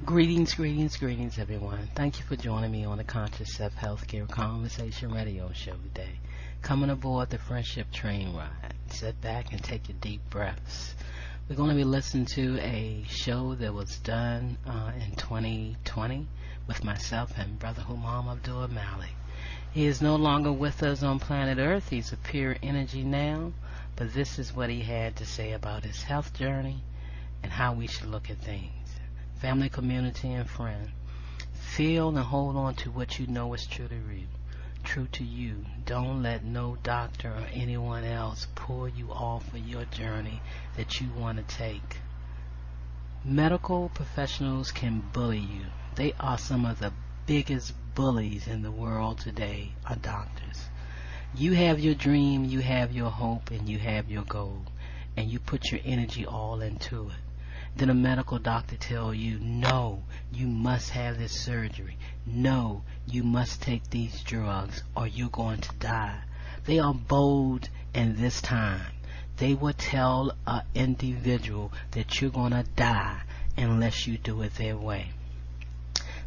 Greetings, greetings, greetings, everyone. Thank you for joining me on the Conscious Self Healthcare Conversation Radio Show today. Coming aboard the Friendship Train Ride. Sit back and take your deep breaths. We're going to be listening to a show that was done in 2020 with myself and Brother Humam Abdulmalik. He is no longer with us on planet Earth. He's a pure energy now. But this is what he had to say about his health journey and how we should look at things. Family, community, and friend. Feel and hold on to what you know is true to you. True to you. Don't let no doctor or anyone else pull you off of your journey that you want to take. Medical professionals can bully you. They are some of the biggest bullies in the world today, are doctors. You have your dream, you have your hope, and you have your goal, and you put your energy all into it. Then a medical doctor tells you, no, you must have this surgery. No, you must take these drugs or you're going to die. They are bold in this time. They will tell an individual that you're going to die unless you do it their way.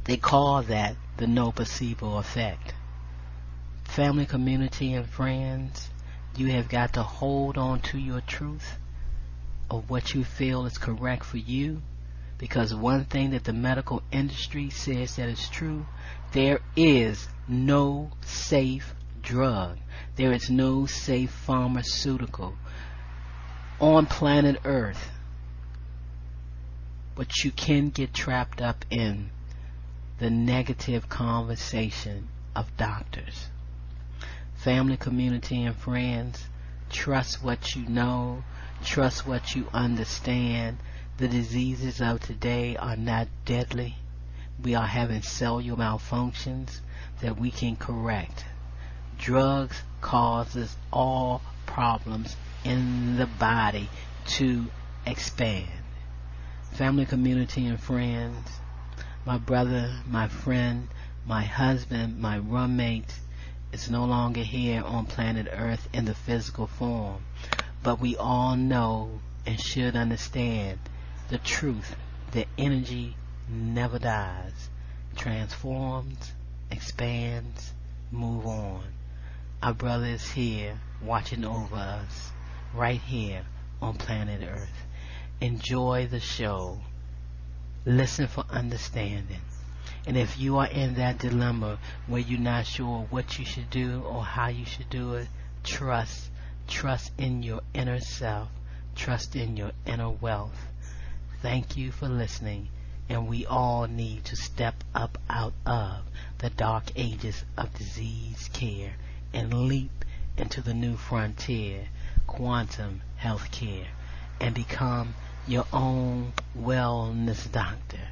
They call that the no placebo effect. Family, community, and friends, you have got to hold on to your truth of what you feel is correct for you, because one thing that the medical industry says that is true, there is no safe drug, there is no safe pharmaceutical on planet Earth. But you can get trapped up in the negative conversation of doctors. Family, community, and friends, trust what you know. Trust what you understand. The diseases of today are not deadly. We are having cellular malfunctions that we can correct. Drugs causes all problems in the body to expand. Family, community, and friends, my brother, my friend, my husband, my roommate is no longer here on planet Earth in the physical form. But we all know and should understand the truth that energy never dies, transforms, expands, move on. Our brother is here watching over us right here on planet Earth. Enjoy the show. Listen for understanding. And if you are in that dilemma where you're not sure what you should do or how you should do it, trust. Trust in your inner self. Trust in your inner wealth. Thank you for listening. And we all need to step up out of the dark ages of disease care and leap into the new frontier, quantum health care, and become your own wellness doctor.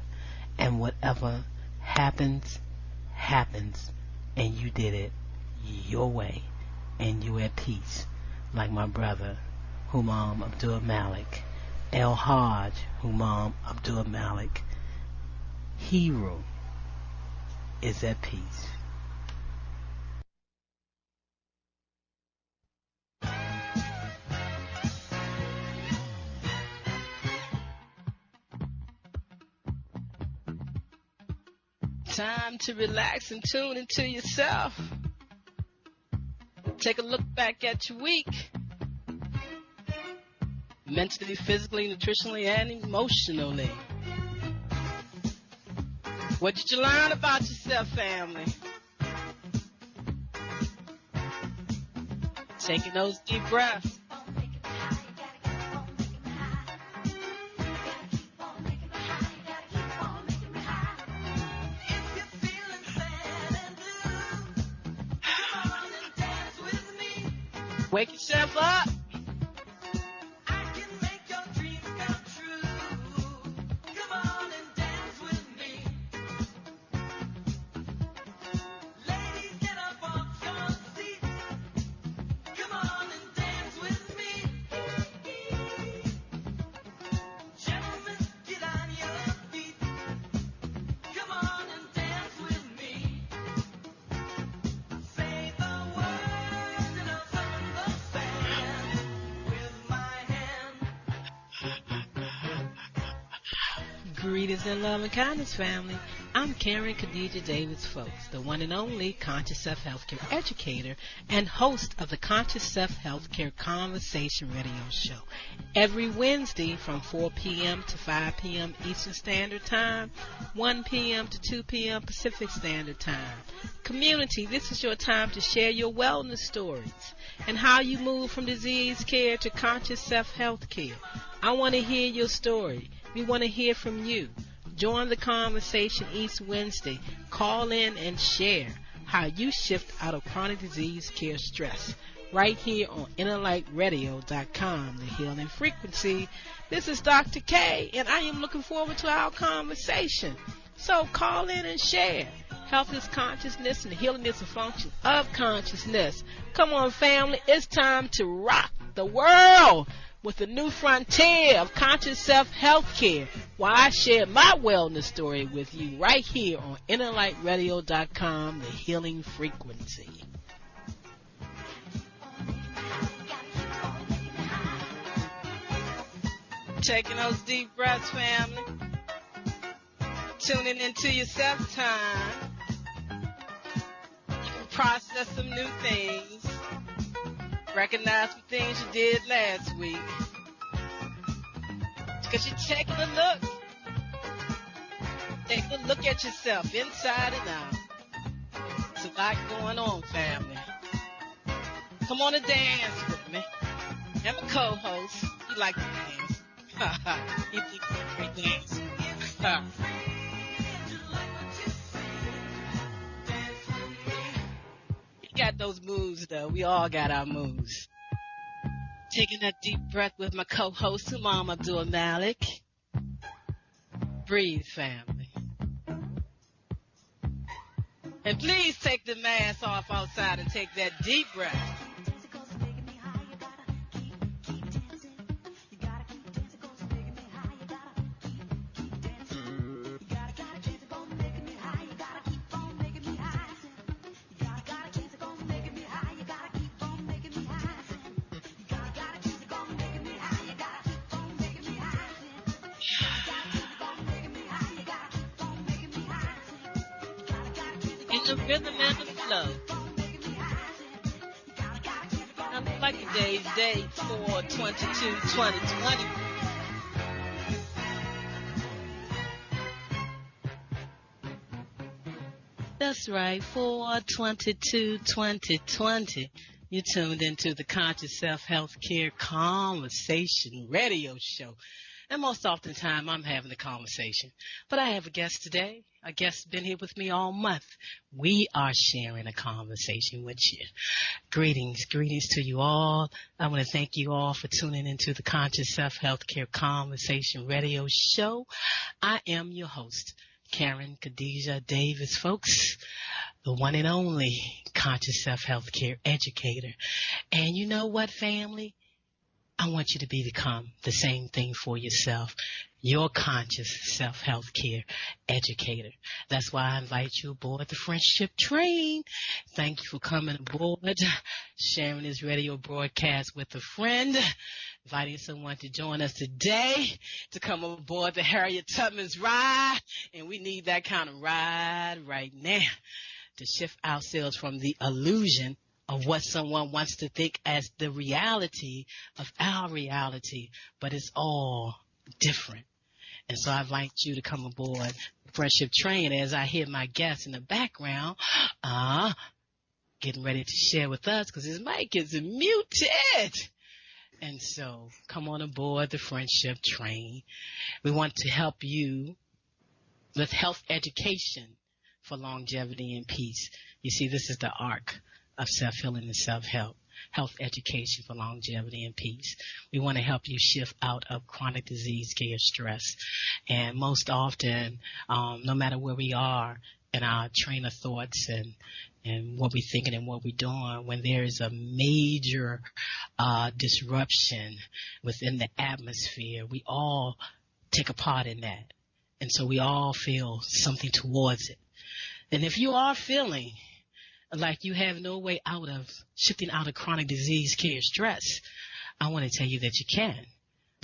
And whatever happens, happens, and you did it your way, and you're at peace. Like my brother, Humam Abdulmalik, El Hajj Humam Abdulmalik, hero, is at peace. Time to relax and tune into yourself. Take a look back at your week. Mentally, physically, nutritionally, and emotionally. What did you learn about yourself, family? Taking those deep breaths. Wake yourself up. I can make your dreams come true. Come on and dance with me. Ladies, get up off your seats. Come on and dance with me. Gentlemen, get on your feet. Come on and dance with me. Say the words in a song of sand. Greetings and love and kindness, family. I'm Karen Khadijah Davis-Foulks, the one and only Conscious Self Healthcare educator and host of the Conscious Self Healthcare Conversation radio show. Every Wednesday from 4 p.m. to 5 p.m. Eastern Standard Time, 1 p.m. to 2 p.m. Pacific Standard Time. Community, this is your time to share your wellness stories and how you move from disease care to conscious self-healthcare. I want to hear your story. We want to hear from you. Join the conversation each Wednesday. Call in and share how you shift out of chronic disease care stress. Right here on InnerlightRadio.com, the healing frequency. This is Dr. K, and I am looking forward to our conversation. So call in and share. Health is consciousness, and healing is a function of consciousness. Come on, family. It's time to rock the world with the new frontier of conscious self-healthcare, while I share my wellness story with you right here on InnerlightRadio.com, the healing frequency. Taking those deep breaths, family. Tuning into yourself time. You can process some new things. Recognize some things you did last week. Because you're taking a look. Take a look at yourself inside and out. There's a lot going on, family. Come on and dance with me. I'm a co-host. You like to dance. You think you're a great dancer. Got those moves, though. We all got our moves. Taking that deep breath with my co-host, Humam Abdulmalik. Breathe, family. And please take the mask off outside and take that deep breath. The rhythm and the flow. Nothing like today's date, 4/22/2020. That's right, 4/22/2020. You tuned into the Conscious Self Healthcare Conversation radio show. And most often time, I'm having a conversation. But I have a guest today. A guest been here with me all month. We are sharing a conversation with you. Greetings to you all. I want to thank you all for tuning into the Conscious Self Healthcare Conversation radio show. I am your host, Karen Khadijah Davis-Foulks, the one and only Conscious Self Healthcare educator. And you know what, family? I want you to become the same thing for yourself. Your conscious self-healthcare educator. That's why I invite you aboard the friendship train. Thank you for coming aboard, sharing this radio broadcast with a friend, inviting someone to join us today to come aboard the Harriet Tubman's ride. And we need that kind of ride right now to shift ourselves from the illusion of what someone wants to think as the reality of our reality, but it's all different. And so I invite you to come aboard the friendship train as I hear my guest in the background getting ready to share with us because his mic is muted. And so come on aboard the friendship train. We want to help you with health education for longevity and peace. You see, this is the arc of self-healing and self-help, health education for longevity and peace. We want to help you shift out of chronic disease care stress. And most often, no matter where we are in our train of thoughts and what we're thinking and what we're doing, when there is a major disruption within the atmosphere, we all take a part in that. And so we all feel something towards it. And if you are feeling like you have no way out of shifting out of chronic disease care stress, I want to tell you that you can.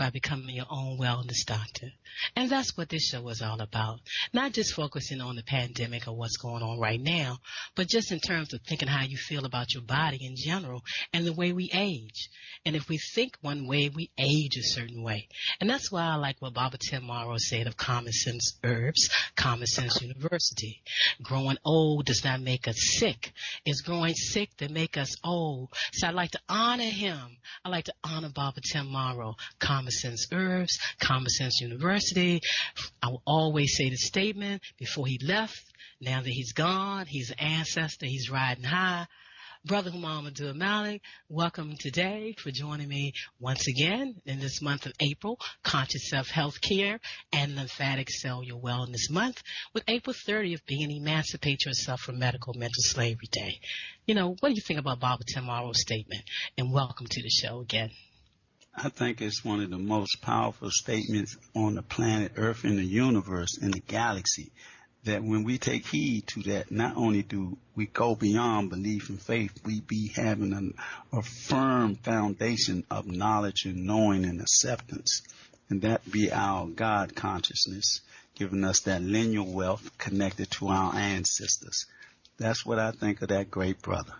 by becoming your own wellness doctor. And that's what this show is all about. Not just focusing on the pandemic or what's going on right now, but just in terms of thinking how you feel about your body in general and the way we age. And if we think one way, we age a certain way. And that's why I like what Baba Tim Morrow said of Common Sense Herbs, Common Sense University. Growing old does not make us sick. It's growing sick that make us old. So I like to honor him. I like to honor Baba Tim Morrow, Common Sense Herbs, Common Sense University. I will always say the statement before he left. Now that he's gone, he's an ancestor, he's riding high. Brother Humam Abdulmalik, welcome today for joining me once again in this month of April, Conscious Self-Health Care and Lymphatic Cellular Wellness Month, with April 30th being Emancipate Yourself from Medical Mental Slavery Day. You know, what do you think about Baba Tim Morrow's statement? And welcome to the show again. I think it's one of the most powerful statements on the planet Earth, in the universe, in the galaxy, that when we take heed to that, not only do we go beyond belief and faith, we be having a firm foundation of knowledge and knowing and acceptance. And that be our God consciousness, giving us that lineal wealth connected to our ancestors. That's what I think of that great brother.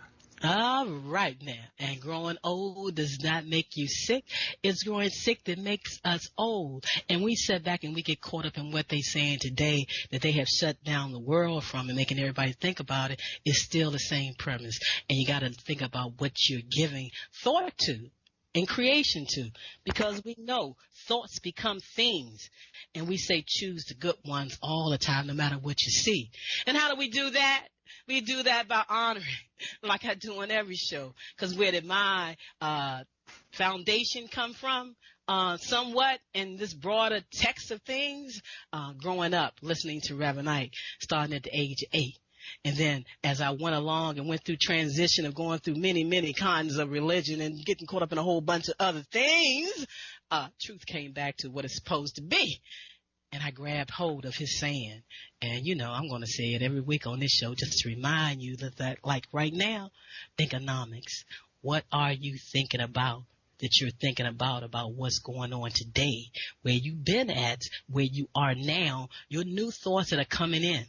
All right now. And growing old does not make you sick. It's growing sick that makes us old. And we sit back and we get caught up in what they're saying today that they have shut down the world from and making everybody think about it. It's still the same premise. And you got to think about what you're giving thought to and creation to, because we know thoughts become things. And we say choose the good ones all the time, no matter what you see. And how do we do that? We do that by honoring, like I do on every show, because where did my foundation come from? Somewhat in this broader text of things, growing up, listening to Reverend Ike, starting at the age of 8. And then as I went along and went through transition of going through many, many kinds of religion and getting caught up in a whole bunch of other things, truth came back to what it's supposed to be. And I grabbed hold of his saying. And, you know, I'm going to say it every week on this show just to remind you that like right now, thinkonomics. What are you thinking about that you're thinking about what's going on today, where you've been at, where you are now, your new thoughts that are coming in.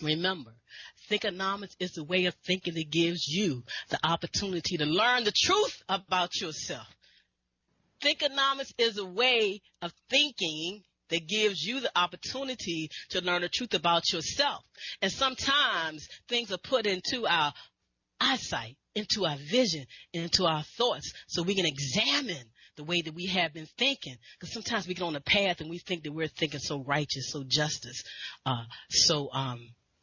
Remember, thinkonomics is the way of thinking that gives you the opportunity to learn the truth about yourself. Thinkonomics is a way of thinking that gives you the opportunity to learn the truth about yourself. And sometimes things are put into our eyesight, into our vision, into our thoughts, so we can examine the way that we have been thinking. Because sometimes we get on a path and we think that we're thinking so righteous, so justice, so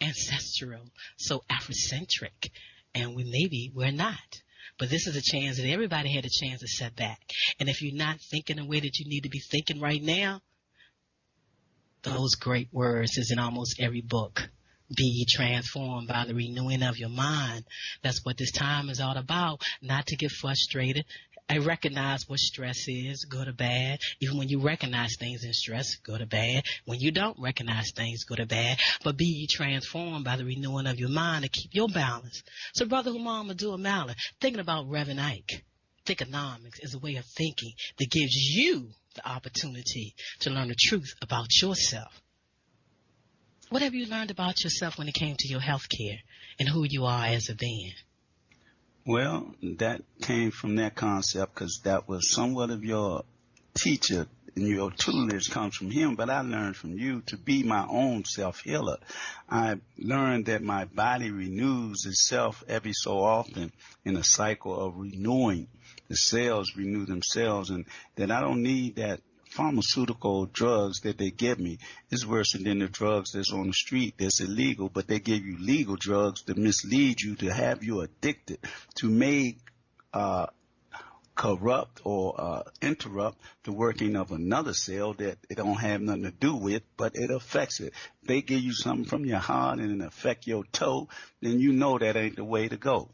ancestral, so Afrocentric, and we're not. But this is a chance that everybody had a chance to set back. And if you're not thinking the way that you need to be thinking right now, those great words is in almost every book. Be ye transformed by the renewing of your mind. That's what this time is all about. Not to get frustrated. I recognize what stress is, good or bad. Even when you recognize things in stress, good or bad. When you don't recognize things, good or bad. But be ye transformed by the renewing of your mind to keep your balance. So Brother Humam Abdulmalik, thinking about Reverend Ike, thinkonomics is a way of thinking that gives you the opportunity to learn the truth about yourself. What have you learned about yourself when it came to your health care and who you are as a being? Well, that came from that concept because that was somewhat of your teacher and your tutelage comes from him, but I learned from you to be my own self-healer. I learned that my body renews itself every so often in a cycle of renewing. The cells renew themselves, and that I don't need that pharmaceutical drugs that they give me. It's worse than the drugs that's on the street that's illegal, but they give you legal drugs to mislead you, to have you addicted, to make corrupt or interrupt the working of another cell that it don't have nothing to do with, but it affects it. They give you something from your heart and it affect your toe, then you know that ain't the way to go.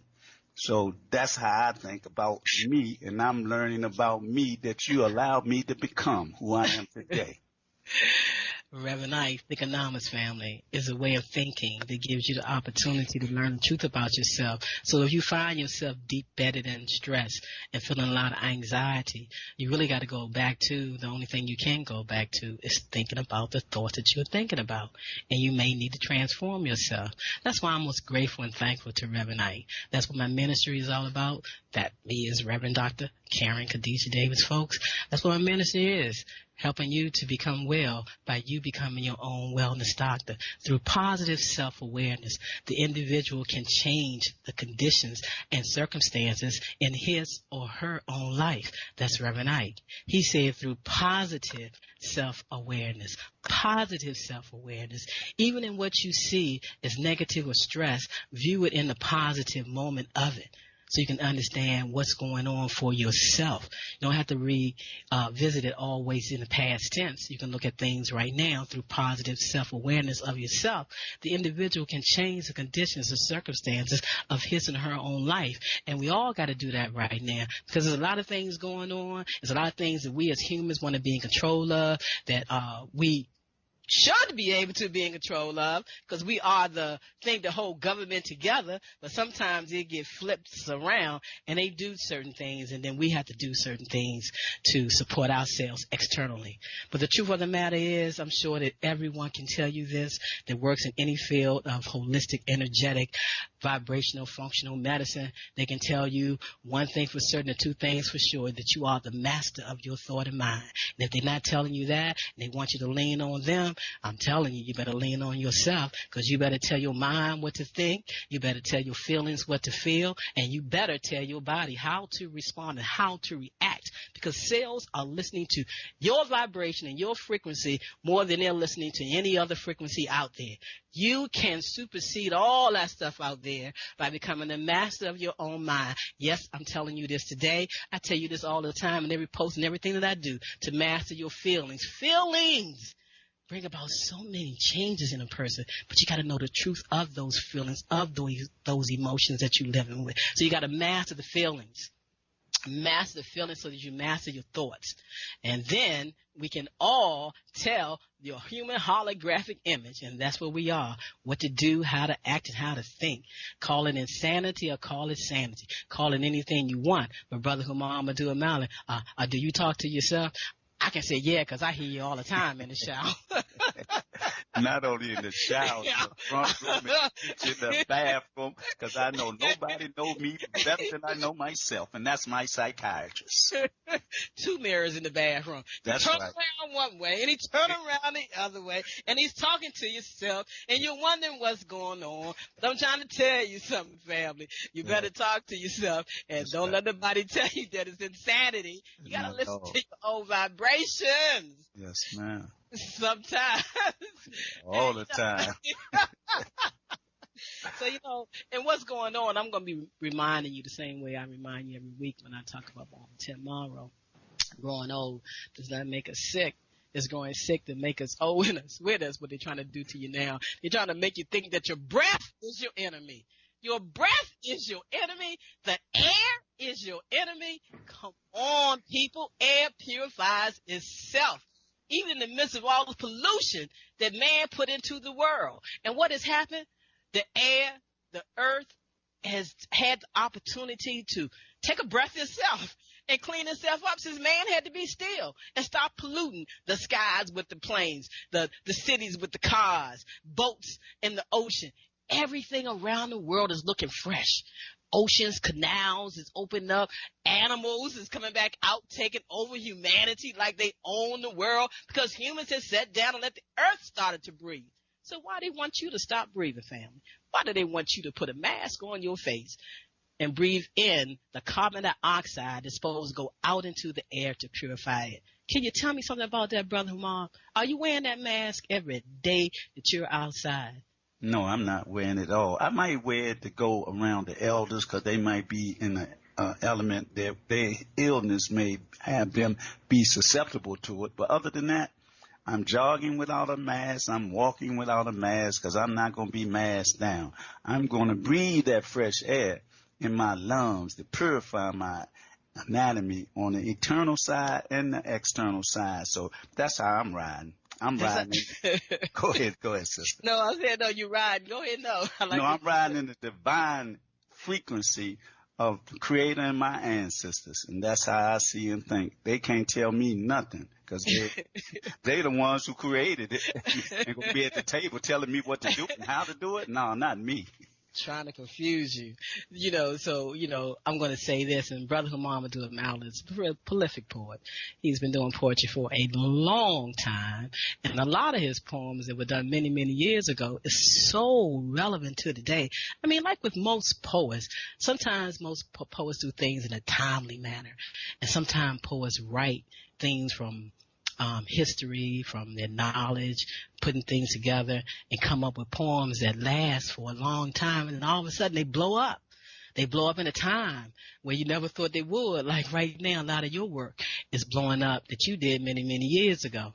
So that's how I think about me, and I'm learning about me that you allowed me to become who I am today. Reverend Ike, the economics family, is a way of thinking that gives you the opportunity to learn the truth about yourself. So if you find yourself deep bedded in stress and feeling a lot of anxiety, you really got to go back to the only thing you can go back to is thinking about the thoughts that you're thinking about. And you may need to transform yourself. That's why I'm most grateful and thankful to Reverend Ike. That's what my ministry is all about. That me is Reverend Dr. Karen Khadijah Davis-Foulks. That's what my ministry is. Helping you to become well by you becoming your own wellness doctor. Through positive self-awareness, the individual can change the conditions and circumstances in his or her own life. That's Reverend Ike. He said through positive self-awareness, even in what you see as negative or stress, view it in the positive moment of it. So you can understand what's going on for yourself. You don't have to revisit it always in the past tense. You can look at things right now through positive self-awareness of yourself. The individual can change the conditions or circumstances of his and her own life. And we all got to do that right now because there's a lot of things going on. There's a lot of things that we as humans want to be in control of, that we should be able to be in control of because we are the thing to hold government together, but sometimes it get flipped around and they do certain things and then we have to do certain things to support ourselves externally. But the truth of the matter is, I'm sure that everyone can tell you this that works in any field of holistic, energetic, vibrational, functional medicine. They can tell you one thing for certain or two things for sure, that you are the master of your thought and mind. And if they're not telling you that and they want you to lean on them, I'm telling you, you better lean on yourself because you better tell your mind what to think. You better tell your feelings what to feel. And you better tell your body how to respond and how to react because cells are listening to your vibration and your frequency more than they're listening to any other frequency out there. You can supersede all that stuff out there by becoming the master of your own mind. Yes, I'm telling you this today. I tell you this all the time in every post and everything that I do, to master your feelings. Feelings bring about so many changes in a person, but you got to know the truth of those feelings, of those emotions that you're living with. So you got to master the feelings. Master the feelings so that you master your thoughts. And then we can all tell your human holographic image, and that's what we are, what to do, how to act, and how to think. Call it insanity or call it sanity. Call it anything you want. But Brother Humam Abdulmalik, do you talk to yourself? I can say, yeah, because I hear you all the time in the shower. Not only in the shower, in the front room, in the bathroom, because I know nobody knows me better than I know myself, and that's my psychiatrist. 2 mirrors in the bathroom. That's turn right. around one way, and he turn around the other way, and he's talking to yourself, and you're wondering what's going on. But I'm trying to tell you something, family. You better talk to yourself, and That's don't right. let nobody tell you that it's insanity. You got to listen to your own vibrations. Yes, ma'am. Sometimes. All the time. So, and what's going on, I'm going to be reminding you the same way I remind you every week when I talk about tomorrow. Growing old does not make us sick. It's growing sick to make us old with us, what they're trying to do to you now. They're trying to make you think that your breath is your enemy. Your breath is your enemy. The air is your enemy. Come on, people. Air purifies itself, even in the midst of all the pollution that man put into the world. And what has happened? The air, the earth has had the opportunity to take a breath itself and clean itself up since man had to be still and stop polluting the skies with the planes, the cities with the cars, boats in the ocean. Everything around the world is looking fresh. Oceans, canals is opening up. Animals is coming back out, taking over humanity like they own the world because humans have sat down and let the earth started to breathe. So why they want you to stop breathing, family? Why do they want you to put a mask on your face and breathe in the carbon dioxide that's supposed to go out into the air to purify it? Can you tell me something about that, Brother Humam? Are you wearing that mask every day that you're outside? No, I'm not wearing it at all. I might wear it to go around the elders because they might be in an element that their illness may have them be susceptible to it. But other than that, I'm jogging without a mask. I'm walking without a mask because I'm not going to be masked down. I'm going to breathe that fresh air in my lungs to purify my anatomy on the internal side and the external side. So that's how I'm riding. I'm riding. Go ahead, sister. No, I said no. You riding. Go ahead. No, I'm riding in the divine frequency of the Creator and my ancestors, and that's how I see and think. They can't tell me nothing because they're the ones who created it. They're gonna be at the table telling me what to do and how to do it. No, not me. Trying to confuse you, so, I'm going to say this, and Brother Humam Abdulmalik is a prolific poet. He's been doing poetry for a long time, and a lot of his poems that were done many, many years ago is so relevant to today. I mean, like with most poets, sometimes most poets do things in a timely manner, and sometimes poets write things from history, from their knowledge, putting things together and come up with poems that last for a long time, and then all of a sudden they blow up. They blow up in a time where you never thought they would. Like right now, a lot of your work is blowing up that you did many, many years ago.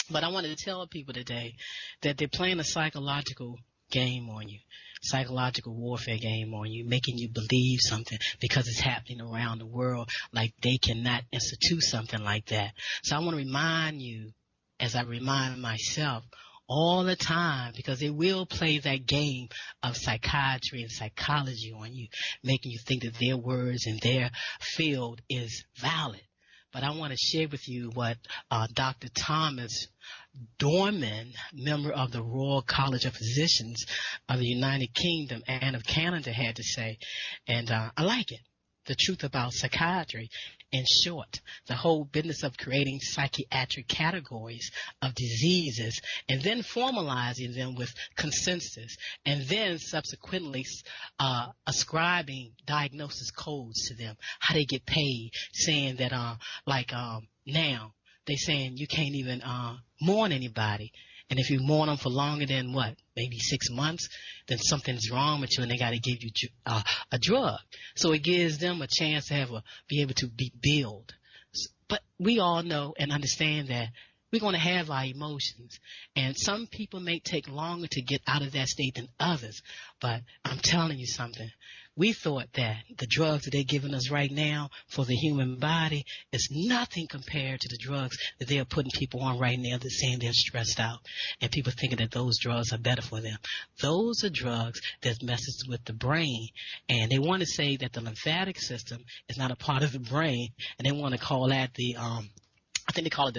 But I wanted to tell people today that they're playing a psychological game on you, psychological warfare game on you, making you believe something because it's happening around the world, like they cannot institute something like that. So I want to remind you, as I remind myself all the time, because they will play that game of psychiatry and psychology on you, making you think that their words and their field is valid. But I want to share with you what Dr. Thomas Dorman, member of the Royal College of Physicians of the United Kingdom and of Canada, had to say. And I like it. The truth about psychiatry. In short, the whole business of creating psychiatric categories of diseases and then formalizing them with consensus and then subsequently ascribing diagnosis codes to them, how they get paid, saying that now they saying you can't even mourn anybody. And if you mourn them for longer than maybe 6 months, then something's wrong with you and they got to give you a drug. So it gives them a chance to be able to be billed. But we all know and understand that we're going to have our emotions. And some people may take longer to get out of that state than others. But I'm telling you something. We thought that the drugs that they're giving us right now for the human body is nothing compared to the drugs that they're putting people on right now that's saying they're stressed out. And people thinking that those drugs are better for them. Those are drugs that messes with the brain. And they want to say that the lymphatic system is not a part of the brain. And they want to call that I think they call it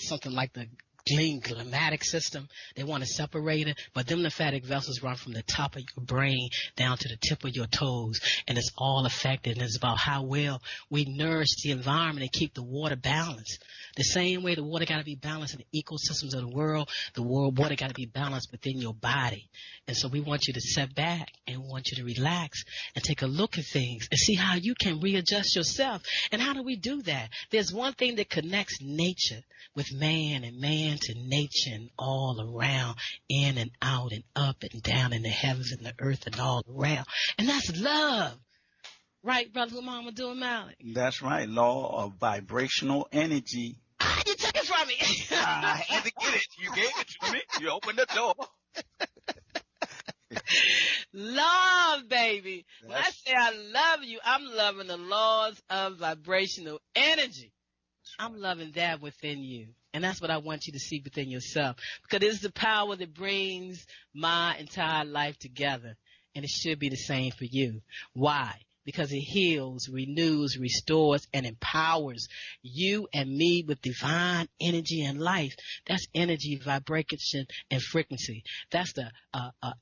something like the glymphatic system. They want to separate it, but them lymphatic vessels run from the top of your brain down to the tip of your toes, and it's all affected. And it's about how well we nourish the environment and keep the water balanced. The same way the water got to be balanced in the ecosystems of the world water got to be balanced within your body. And so we want you to sit back and want you to relax and take a look at things and see how you can readjust yourself. And how do we do that? There's one thing that connects nature with man and man to nature and all around, in and out and up and down in the heavens and the earth and all around. And that's love. Right, Brother Humam Abdulmalik? That's right. Law of vibrational energy. You took it from me. I had to get it. You gave it to me. You opened the door. Love, baby. When I say I love you, I'm loving the laws of vibrational energy. I'm loving that within you. And that's what I want you to see within yourself. Because it's the power that brings my entire life together. And it should be the same for you. Why? Because it heals, renews, restores, and empowers you and me with divine energy and life. That's energy, vibration, and frequency. That's the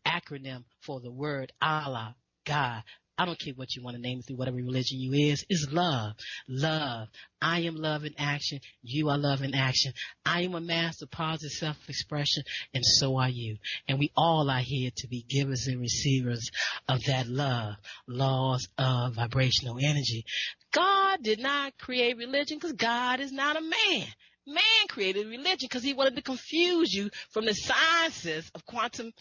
acronym for the word Allah, God. I don't care what you want to name it through whatever religion you is. It's love. Love. I am love in action. You are love in action. I am a master of positive self-expression, and so are you. And we all are here to be givers and receivers of that love. Laws of vibrational energy. God did not create religion because God is not a man. Man created religion because he wanted to confuse you from the sciences of quantum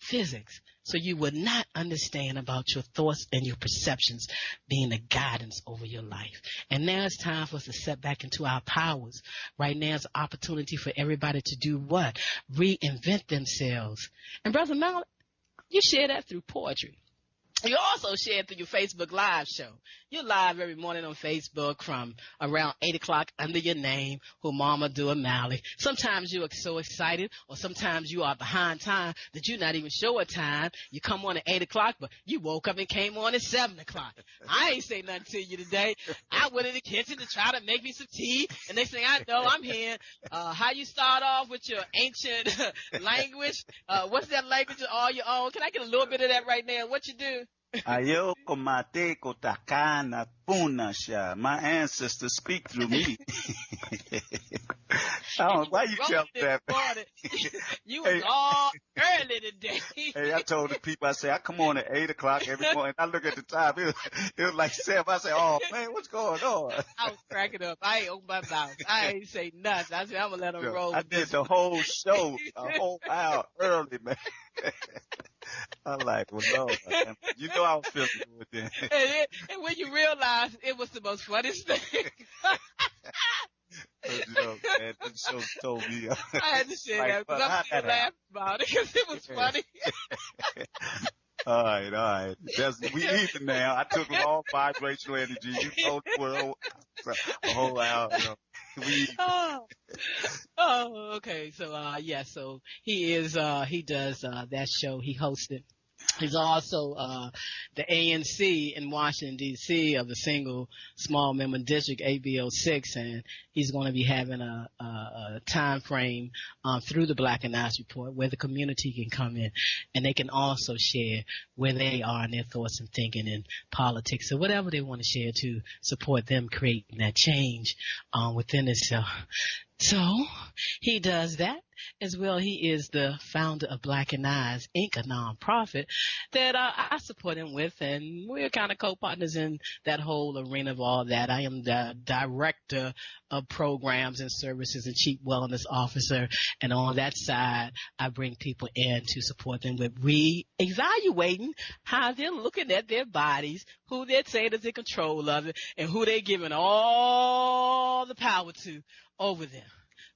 physics, so you would not understand about your thoughts and your perceptions being the guidance over your life. And now it's time for us to step back into our powers. Right now is an opportunity for everybody to do what? Reinvent themselves. And Brother Malik, you share that through poetry. You also share through your Facebook Live show. You're live every morning on Facebook from around 8 o'clock under your name, Humam Abdulmalik. Sometimes you are so excited, or sometimes you are behind time that you're not even sure what time. You come on at 8 o'clock, but you woke up and came on at 7 o'clock. I ain't say nothing to you today. I went in the kitchen to try to make me some tea, and next thing I know, I'm here. How you start off with your ancient language? What's that language all your own? Can I get a little bit of that right now? What you do? Ayoko mateko takana punasha. My ancestors speak through me. Why you tell me that? You was all early today. Hey, I told the people, I say, I come on at 8 o'clock every morning. I look at the time. It was like 7. I say, oh, man, what's going on? I was cracking up. I ain't open my mouth. I ain't say nothing. I said, I'm going to let them roll. I did the whole show a whole hour early, man. I'm like, well, no, man. You know I was feeling good then. And when you realize it was the most funniest thing. You know, man, that show told me. I had to share that because I'm still laughing about it because it was funny. All right. We even now. I took all vibrational energy. You told me a whole hour. You know. Okay. So, so he does that show. He hosted. He's also the ANC in Washington, D.C. of the single small member district, ABO6, and he's going to be having a time frame through the Black and Nice Report where the community can come in and they can also share where they are in their thoughts and thinking in politics or whatever they want to share to support them creating that change within itself. So he does that. As well, he is the founder of Black and Eyes, Inc., a nonprofit that I support him with, and we're kind of co-partners in that whole arena of all that. I am the director of programs and services and chief wellness officer, and on that side, I bring people in to support them with re-evaluating how they're looking at their bodies, who they're saying is in control of it, and who they're giving all the power to over them.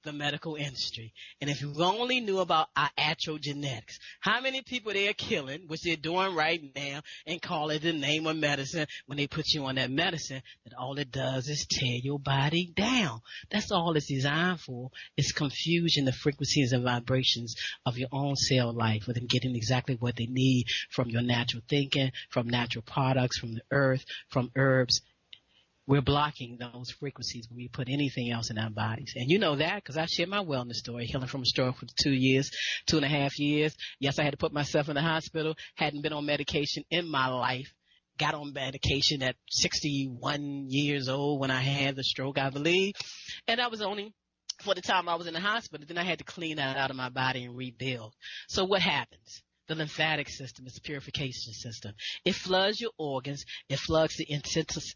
The medical industry. And if you only knew about our atrogenetics, how many people they're killing, which they're doing right now, and call it the name of medicine when they put you on that medicine, that all it does is tear your body down. That's all it's designed for. It's confusion, the frequencies and vibrations of your own cell life, with them getting exactly what they need from your natural thinking, from natural products, from the earth, from herbs. We're blocking those frequencies when we put anything else in our bodies. And you know that because I shared my wellness story, healing from a stroke for 2.5 years. Yes, I had to put myself in the hospital, hadn't been on medication in my life, got on medication at 61 years old when I had the stroke, I believe. And that was only for the time I was in the hospital. Then I had to clean that out of my body and rebuild. So what happens? The lymphatic system is a purification system. It floods your organs. It floods the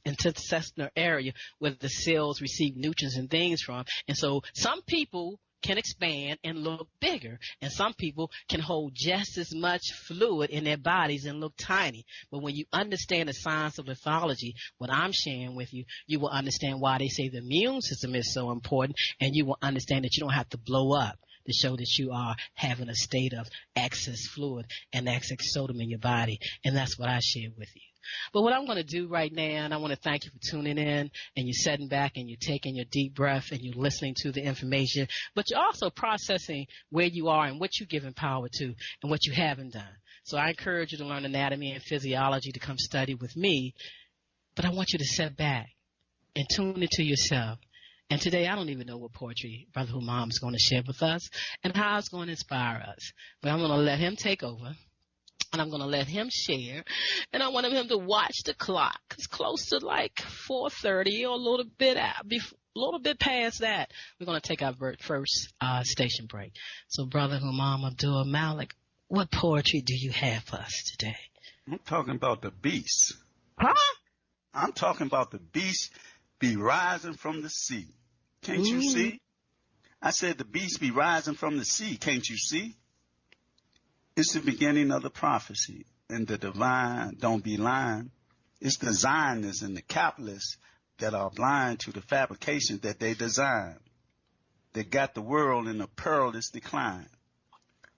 intestinal area where the cells receive nutrients and things from. And so some people can expand and look bigger, and some people can hold just as much fluid in their bodies and look tiny. But when you understand the science of lymphology, what I'm sharing with you, you will understand why they say the immune system is so important, and you will understand that you don't have to blow up to show that you are having a state of excess fluid and excess sodium in your body. And that's what I share with you. But what I'm going to do right now, and I want to thank you for tuning in, and you're sitting back and you're taking your deep breath and you're listening to the information, but you're also processing where you are and what you're giving power to and what you haven't done. So I encourage you to learn anatomy and physiology to come study with me, but I want you to sit back and tune into yourself. And today, I don't even know what poetry Brother Humam is going to share with us and how it's going to inspire us. But I'm going to let him take over, and I'm going to let him share. And I want him to watch the clock. It's close to like 4:30 or a little bit past that. We're going to take our first station break. So, Brother Humam Abdulmalik, what poetry do you have for us today? I'm talking about the beast. Huh? I'm talking about the beast be rising from the sea. Can't you see? I said the beast be rising from the sea. Can't you see? It's the beginning of the prophecy. And the divine don't be lying. It's the Zionists and the capitalists that are blind to the fabrications that they design. They got the world in a perilous decline.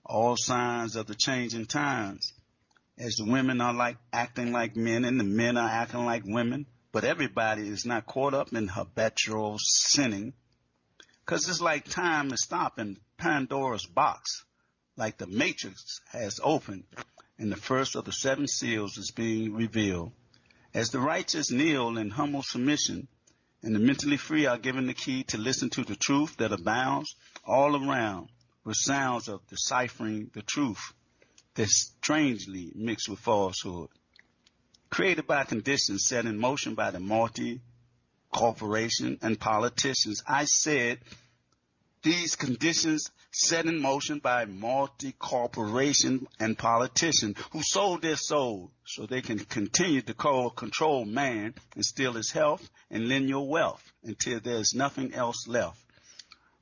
All signs of the changing times. as the women are like acting like men and the men are acting like women. But everybody is not caught up in habitual sinning, because it's like time is stopping Pandora's box, like the Matrix has opened and the first of the 7 seals is being revealed. As the righteous kneel in humble submission and the mentally free are given the key to listen to the truth that abounds all around with sounds of deciphering the truth that's strangely mixed with falsehood. Created by conditions set in motion by the multi-corporation and politicians. I said these conditions set in motion by multi-corporation and politicians who sold their soul so they can continue to control man and steal his health and lend your wealth until there's nothing else left.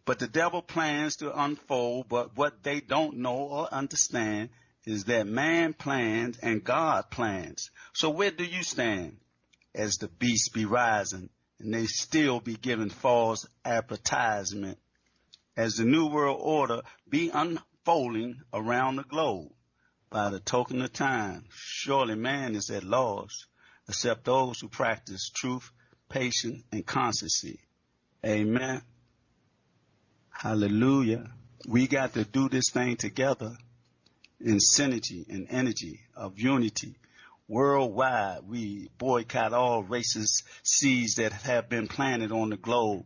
But the devil plans to unfold, but what they don't know or understand is that man plans and God plans. So where do you stand as the beasts be rising and they still be giving false advertisement as the New World Order be unfolding around the globe by the token of time? Surely man is at loss, except those who practice truth, patience, and constancy. Amen. Hallelujah. We got to do this thing together in synergy and energy of unity. Worldwide, we boycott all racist seeds that have been planted on the globe,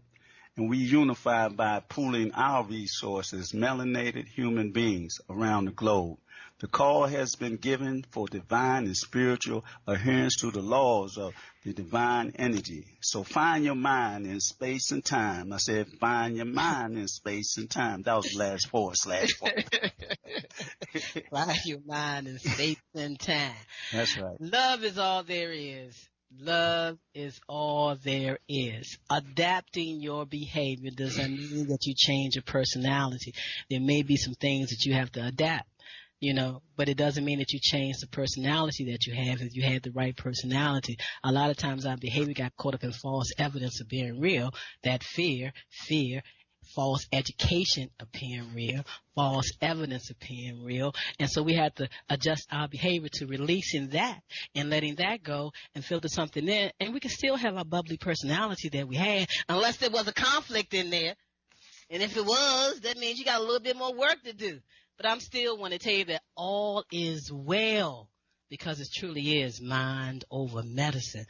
and we unify by pooling our resources, melanated human beings around the globe. The call has been given for divine and spiritual adherence to the laws of the divine energy. So find your mind in space and time. I said, find your mind in space and time. That was last four. Find your mind in space and time. That's right. Love is all there is. Love is all there is. Adapting your behavior doesn't mean that you change your personality. There may be some things that you have to adapt, but it doesn't mean that you change the personality that you have if you had the right personality. A lot of times our behavior got caught up in false evidence of being real, that fear, false education appearing real, false evidence appearing real. And so we had to adjust our behavior to releasing that and letting that go and filter something in. And we can still have our bubbly personality that we had, unless there was a conflict in there. And if it was, that means you got a little bit more work to do. But I'm still want to tell you that all is well, because it truly is mind over medicine.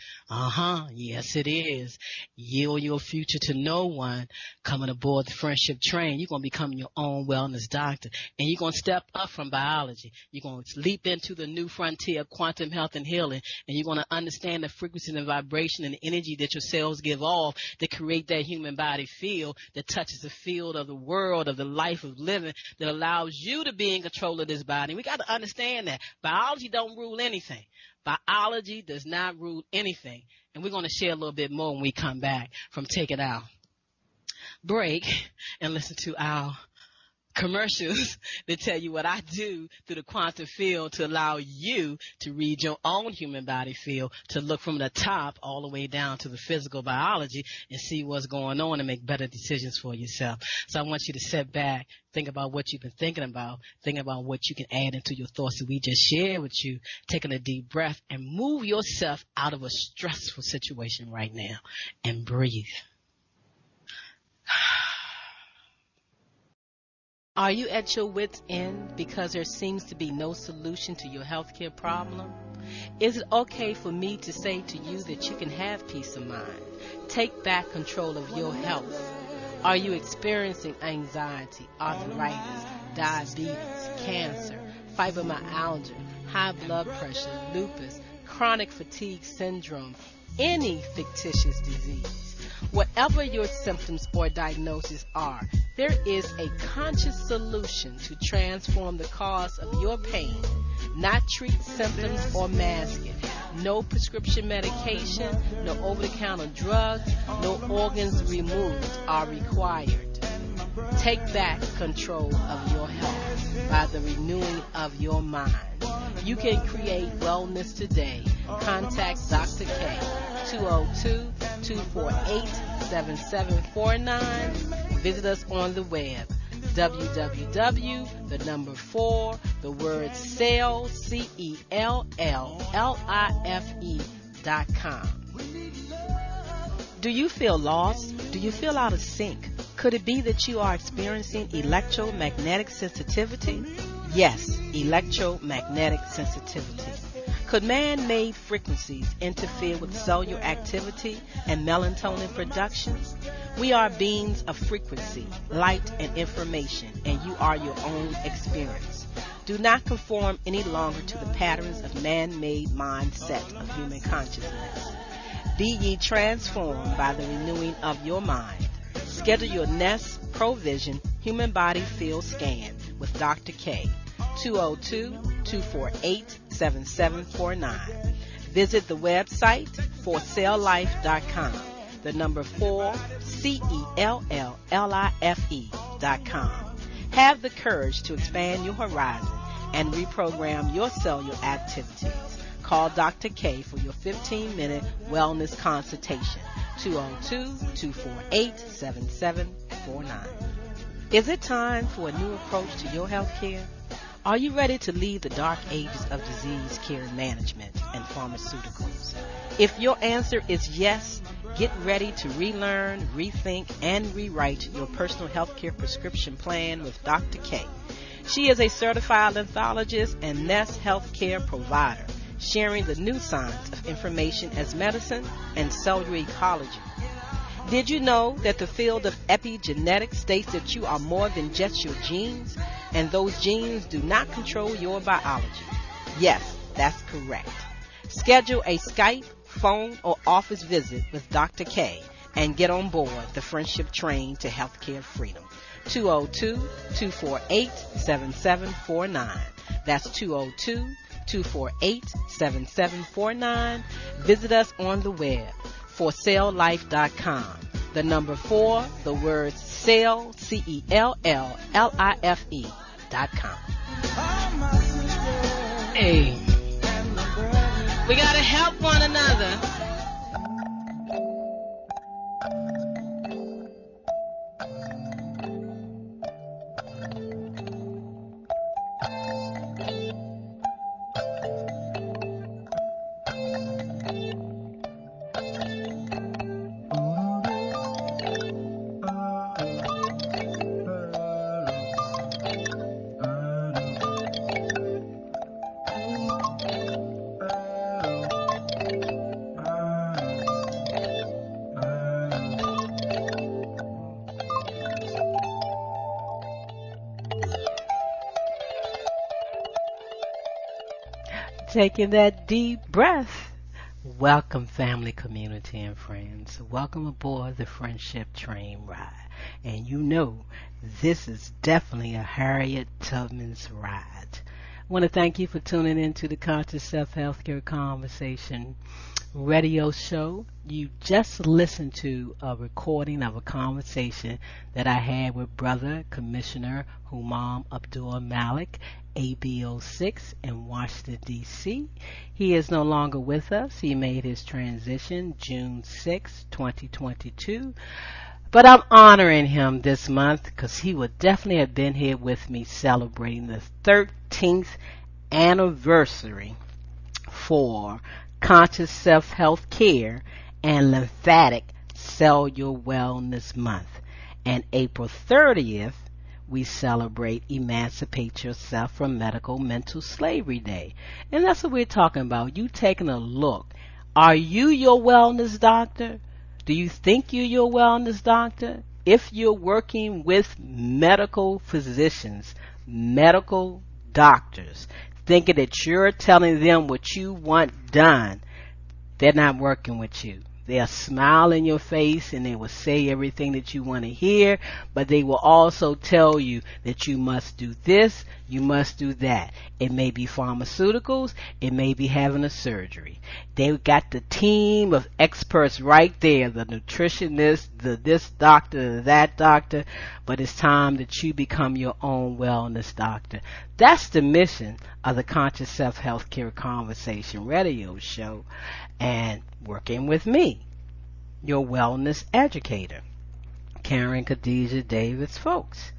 Yes it is. Yield your future to no one. Coming aboard the friendship train, you're going to become your own wellness doctor. And you're going to step up from biology. You're going to leap into the new frontier of quantum health and healing. And you're going to understand the frequency and vibration and the energy that your cells give off to create that human body field that touches the field of the world, of the life of living, that allows you to be in control of this body. We got to understand that. Biology don't rule anything. Biology does not rule anything. And we're going to share a little bit more when we come back from taking our break and listen to our commercials that tell you what I do through the quantum field to allow you to read your own human body field, to look from the top all the way down to the physical biology and see what's going on and make better decisions for yourself. So I want you to sit back, think about what you've been thinking about what you can add into your thoughts that we just shared with you, taking a deep breath and move yourself out of a stressful situation right now and breathe. Are you at your wit's end because there seems to be no solution to your healthcare problem? Is it okay for me to say to you that you can have peace of mind? Take back control of your health. Are you experiencing anxiety, arthritis, diabetes, cancer, fibromyalgia, high blood pressure, lupus, chronic fatigue syndrome, any fictitious disease? Whatever your symptoms or diagnosis are, there is a conscious solution to transform the cause of your pain, not treat symptoms or mask it. No prescription medication, no over-the-counter drugs, no organs removed are required. Take back control of your health by the renewing of your mind. You can create wellness today. Contact Dr. K, 202-248-7749. Visit us on the web, www.cell, CELLLIFE.com. Do you feel lost? Do you feel out of sync? Could it be that you are experiencing electromagnetic sensitivity? Yes, electromagnetic sensitivity. Could man-made frequencies interfere with cellular activity and melatonin production? We are beings of frequency, light, and information, and you are your own experience. Do not conform any longer to the patterns of man-made mindset of human consciousness. Be ye transformed by the renewing of your mind. Schedule your Nest Provision Human Body Field Scan with Dr. K, 202-248-7749. Visit the website for celllife.com, the number 4, CELLLIFE.com. Have the courage to expand your horizon and reprogram your cellular activities. Call Dr. K for your 15-minute wellness consultation, 202-248-7749. Is it time for a new approach to your health care? Are you ready to leave the dark ages of disease care management and pharmaceuticals? If your answer is yes, get ready to relearn, rethink, and rewrite your personal health care prescription plan with Dr. K. She is a certified lymphologist and Nest healthcare provider, sharing the new science of information as medicine and cellular ecology. Did you know that the field of epigenetics states that you are more than just your genes, and those genes do not control your biology? Yes, that's correct. Schedule a Skype, phone, or office visit with Dr. K and get on board the friendship train to healthcare freedom. 202-248-7749. That's 202-248-7749. Visit us on the web for celllife.com. The number 4, the word cell, CELLLIFE.com. Hey, we gotta help one another. Taking that deep breath. Welcome, family, community, and friends. Welcome aboard the Friendship Train ride. And you know, this is definitely a Harriet Tubman's ride. I want to thank you for tuning in to the Conscious Self Healthcare Conversation radio show. You just listened to a recording of a conversation that I had with Brother Commissioner Humam Abdulmalik, ABO6 in Washington, D.C. He is no longer with us. He made his transition June 6, 2022. But I'm honoring him this month because he would definitely have been here with me celebrating the 13th anniversary for Conscious Self-Health Care and Lymphatic Cellular Wellness Month. And April 30th, we celebrate Emancipate Yourself from Medical Mental Slavery Day. And that's what we're talking about. You taking a look. Are you your wellness doctor? Do you think you're your wellness doctor? If you're working with medical physicians, medical doctors, thinking that you're telling them what you want done, they're not working with you. They'll smile in your face and they will say everything that you want to hear, but they will also tell you that you must do this, you must do that. It may be pharmaceuticals, it may be having a surgery. They've got the team of experts right there, the nutritionist, the this doctor, the that doctor, but it's time that you become your own wellness doctor. That's the mission of the Conscious Self Healthcare Conversation radio show, and working with me, your wellness educator, Karen Khadijah Davis-Foulks.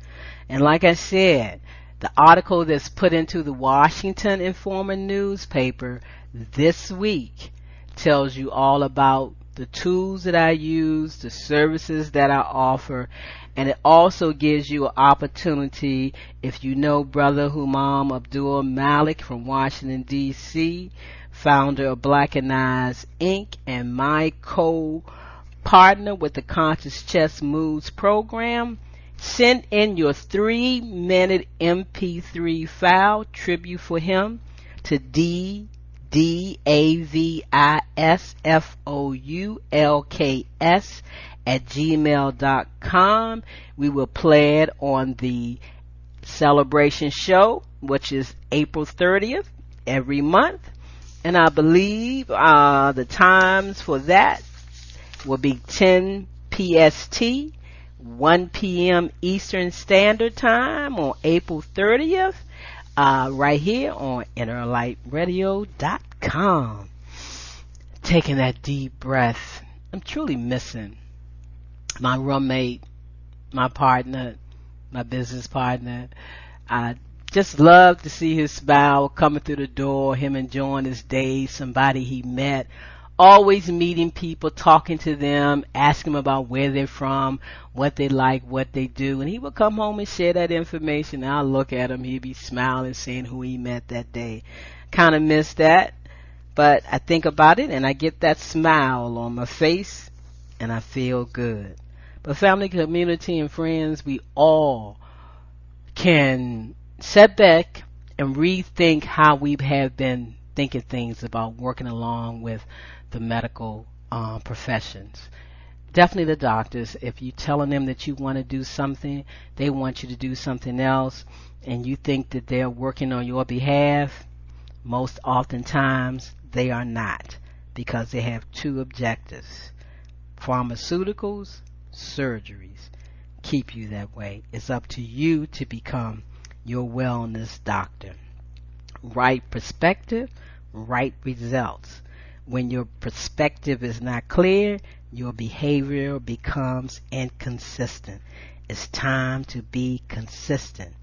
And like I said, the article that's put into the Washington Informer newspaper this week tells you all about the tools that I use, the services that I offer, and it also gives you an opportunity, if you know Brother Humam Abdulmalik from Washington, D.C., founder of Black and Eyes Inc., and my co-partner with the Conscious Chess Moves program, send in your 3-minute MP3 file, tribute for him, to davisfoulks@gmail.com. We will play it on the celebration show, which is April 30th every month. And I believe the times for that will be 10 PST, 1 p.m. Eastern Standard Time on April 30th, right here on InnerLightRadio.com. Taking that deep breath. I'm truly missing my roommate, my partner, my business partner. I just love to see his smile coming through the door, him enjoying his day, somebody he met. Always meeting people, talking to them, asking them about where they're from, what they like, what they do. And he would come home and share that information. And I'll look at him. He'd be smiling, saying who he met that day. Kind of miss that. But I think about it and I get that smile on my face and I feel good. But family, community, and friends, we all can sit back and rethink how we have been thinking things about working along with the medical professions. Definitely the doctors. If you're telling them that you want to do something, they want you to do something else, and you think that they're working on your behalf, most oftentimes they are not, because they have two objectives: pharmaceuticals, surgeries. Keep you that way. It's up to you to become your wellness doctor. Right perspective, right results. When your perspective is not clear, your behavior becomes inconsistent. It's time to be consistent.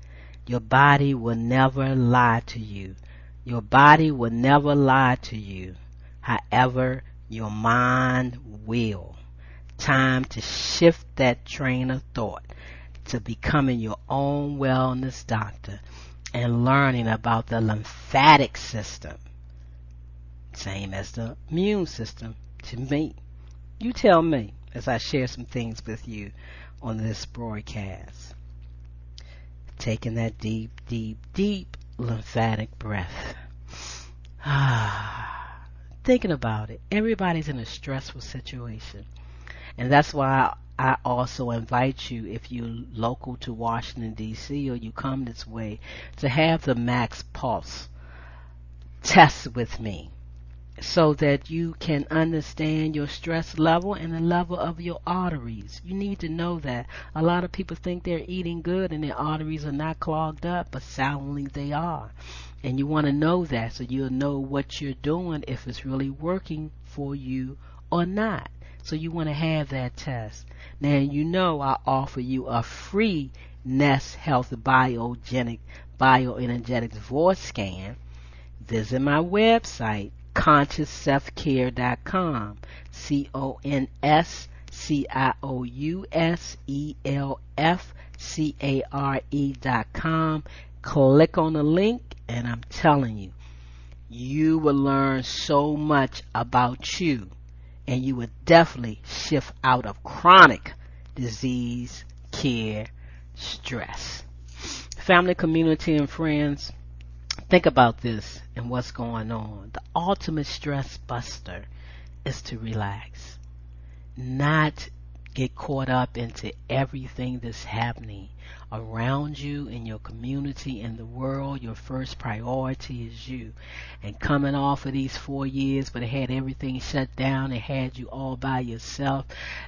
Your body will never lie to you. Your body will never lie to you. However, your mind will. Time to shift that train of thought to becoming your own wellness doctor and learning about the lymphatic system. Same as the immune system to me. You tell me as I share some things with you on this broadcast. Taking that deep, deep, deep lymphatic breath. Thinking about it. Everybody's in a stressful situation. And that's why I also invite you, if you're local to Washington, D.C., or you come this way, to have the Max Pulse test with me, so that you can understand your stress level and the level of your arteries. You need to know that. A lot of people think they're eating good and their arteries are not clogged up, but soundly they are. And you want to know that so you'll know what you're doing, if it's really working for you or not. So you want to have that test. Now, you know I offer you a free Nest Health Bioenergetics voice scan. Visit my website, ConsciousSelfCare.com, ConsciousSelfCare.com. Click on the link, and I'm telling you, you will learn so much about you, and you will definitely shift out of chronic disease, care, stress. Family, community, and friends, think about this and what's going on. The ultimate stress buster is to relax, not get caught up into everything that's happening around you, in your community, in the world. Your first priority is you. And coming off of these 4 years where they had everything shut down, they had you all by yourself,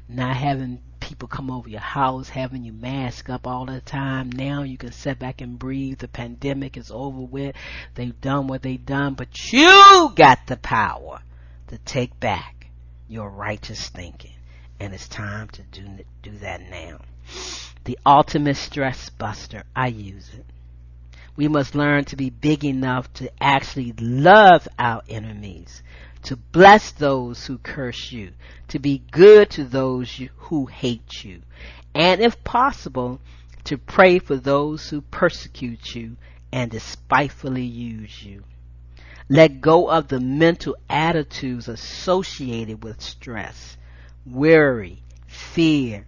not having people come over your house, having you mask up all the time. Now you can sit back and breathe. The pandemic is over with. They've done what they've done, but you got the power to take back your righteous thinking. And it's time to do that now. the ultimate stress buster. I use it. We must learn to be big enough to actually love our enemies, to bless those who curse you, to be good to those who hate you, and if possible, to pray for those who persecute you and despitefully use you. Let go of the mental attitudes associated with stress, worry, fear,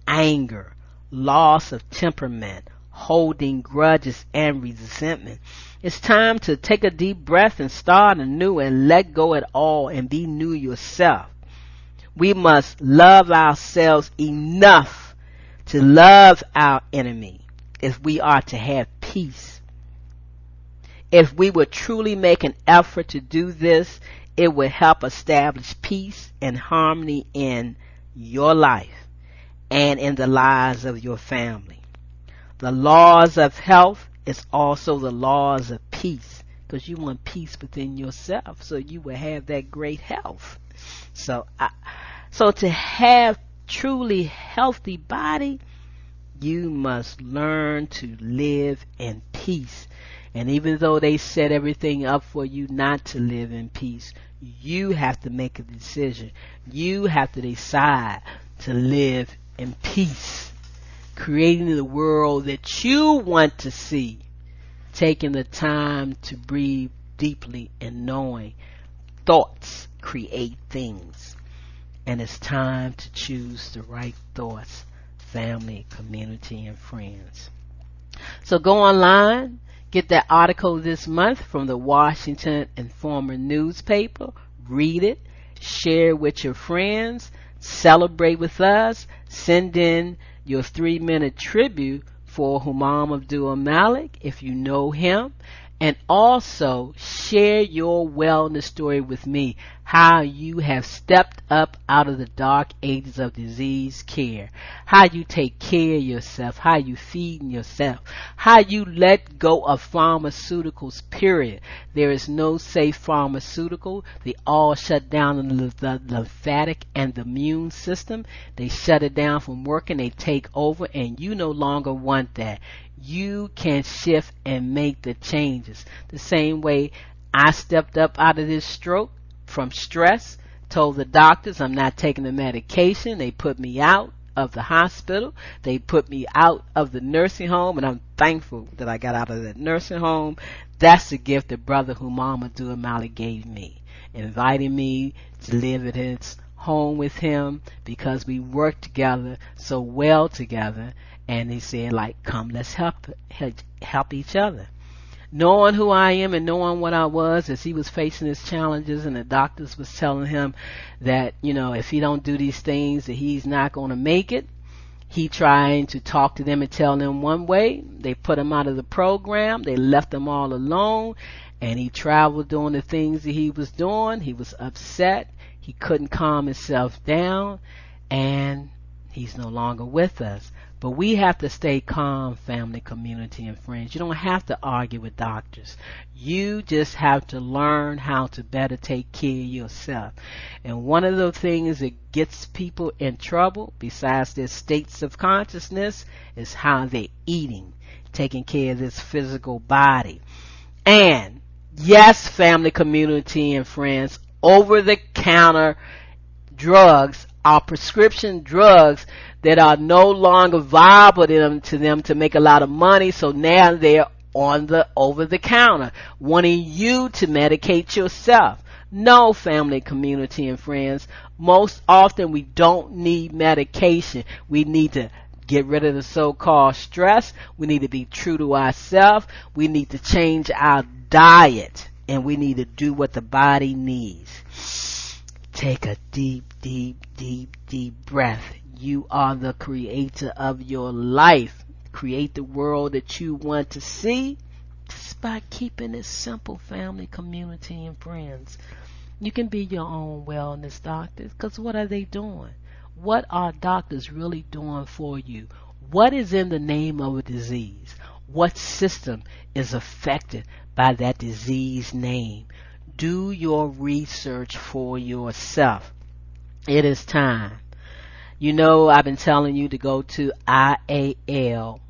anger, loss of temperament, holding grudges and resentment. It's time to take a deep breath and start anew and let go it all and be new yourself. We must love ourselves enough to love our enemy if we are to have peace. If we would truly make an effort to do this, it would help establish peace and harmony in your life and in the lives of your family. The laws of health is also the laws of peace, because you want peace within yourself so you will have that great health. So to have truly healthy body, you must learn to live in peace. And even though they set everything up for you not to live in peace, you have to make a decision. You have to decide to live in peace, creating the world that you want to see, taking the time to breathe deeply and knowing thoughts create things. And it's time to choose the right thoughts, family, community, and friends. So go online, get that article this month from the Washington Informer newspaper, read it, share it with your friends, celebrate with us, send in your 3-minute tribute for Humam Abdulmalik if you know him, and also share your wellness story with me, how you have stepped up out of the dark ages of disease care, how you take care of yourself, how you feed yourself, how you let go of pharmaceuticals, period. There is no safe pharmaceutical. They all shut down the lymphatic and the immune system. They shut it down from working. They take over, and you no longer want that. You can shift and make the changes. The same way I stepped up out of this stroke from stress, told the doctors I'm not taking the medication. They put me out of the hospital. They put me out of the nursing home, and I'm thankful that I got out of that nursing home. That's the gift that Brother Humam Abdulmalik gave me, inviting me to live at his home with him because we worked together so well together. And he said, like, come, let's help each other. Knowing who I am and knowing what I was as he was facing his challenges, and the doctors was telling him that, if he don't do these things, that he's not going to make it. He trying to talk to them and tell them one way. They put him out of the program. They left him all alone. And he traveled doing the things that he was doing. He was upset. He couldn't calm himself down. And he's no longer with us. But we have to stay calm, family, community, and friends. You don't have to argue with doctors. You just have to learn how to better take care of yourself. And one of the things that gets people in trouble, besides their states of consciousness, is how they're eating, taking care of this physical body. And yes, family, community, and friends, over-the-counter drugs are prescription drugs that are no longer viable to them to make a lot of money. So now they're on the over-the-counter, wanting you to medicate yourself. No, family, community, and friends. Most often we don't need medication. We need to get rid of the so-called stress. We need to be true to ourselves. We need to change our diet. And we need to do what the body needs. Take a deep, deep, deep, deep breath. You are the creator of your life. Create the world that you want to see just by keeping it simple, family, community, and friends. You can be your own wellness doctors, because what are they doing? What are doctors really doing for you? What is in the name of a disease? What system is affected by that disease name? Do your research for yourself. It is time. You know, I've been telling you to go to IAL.org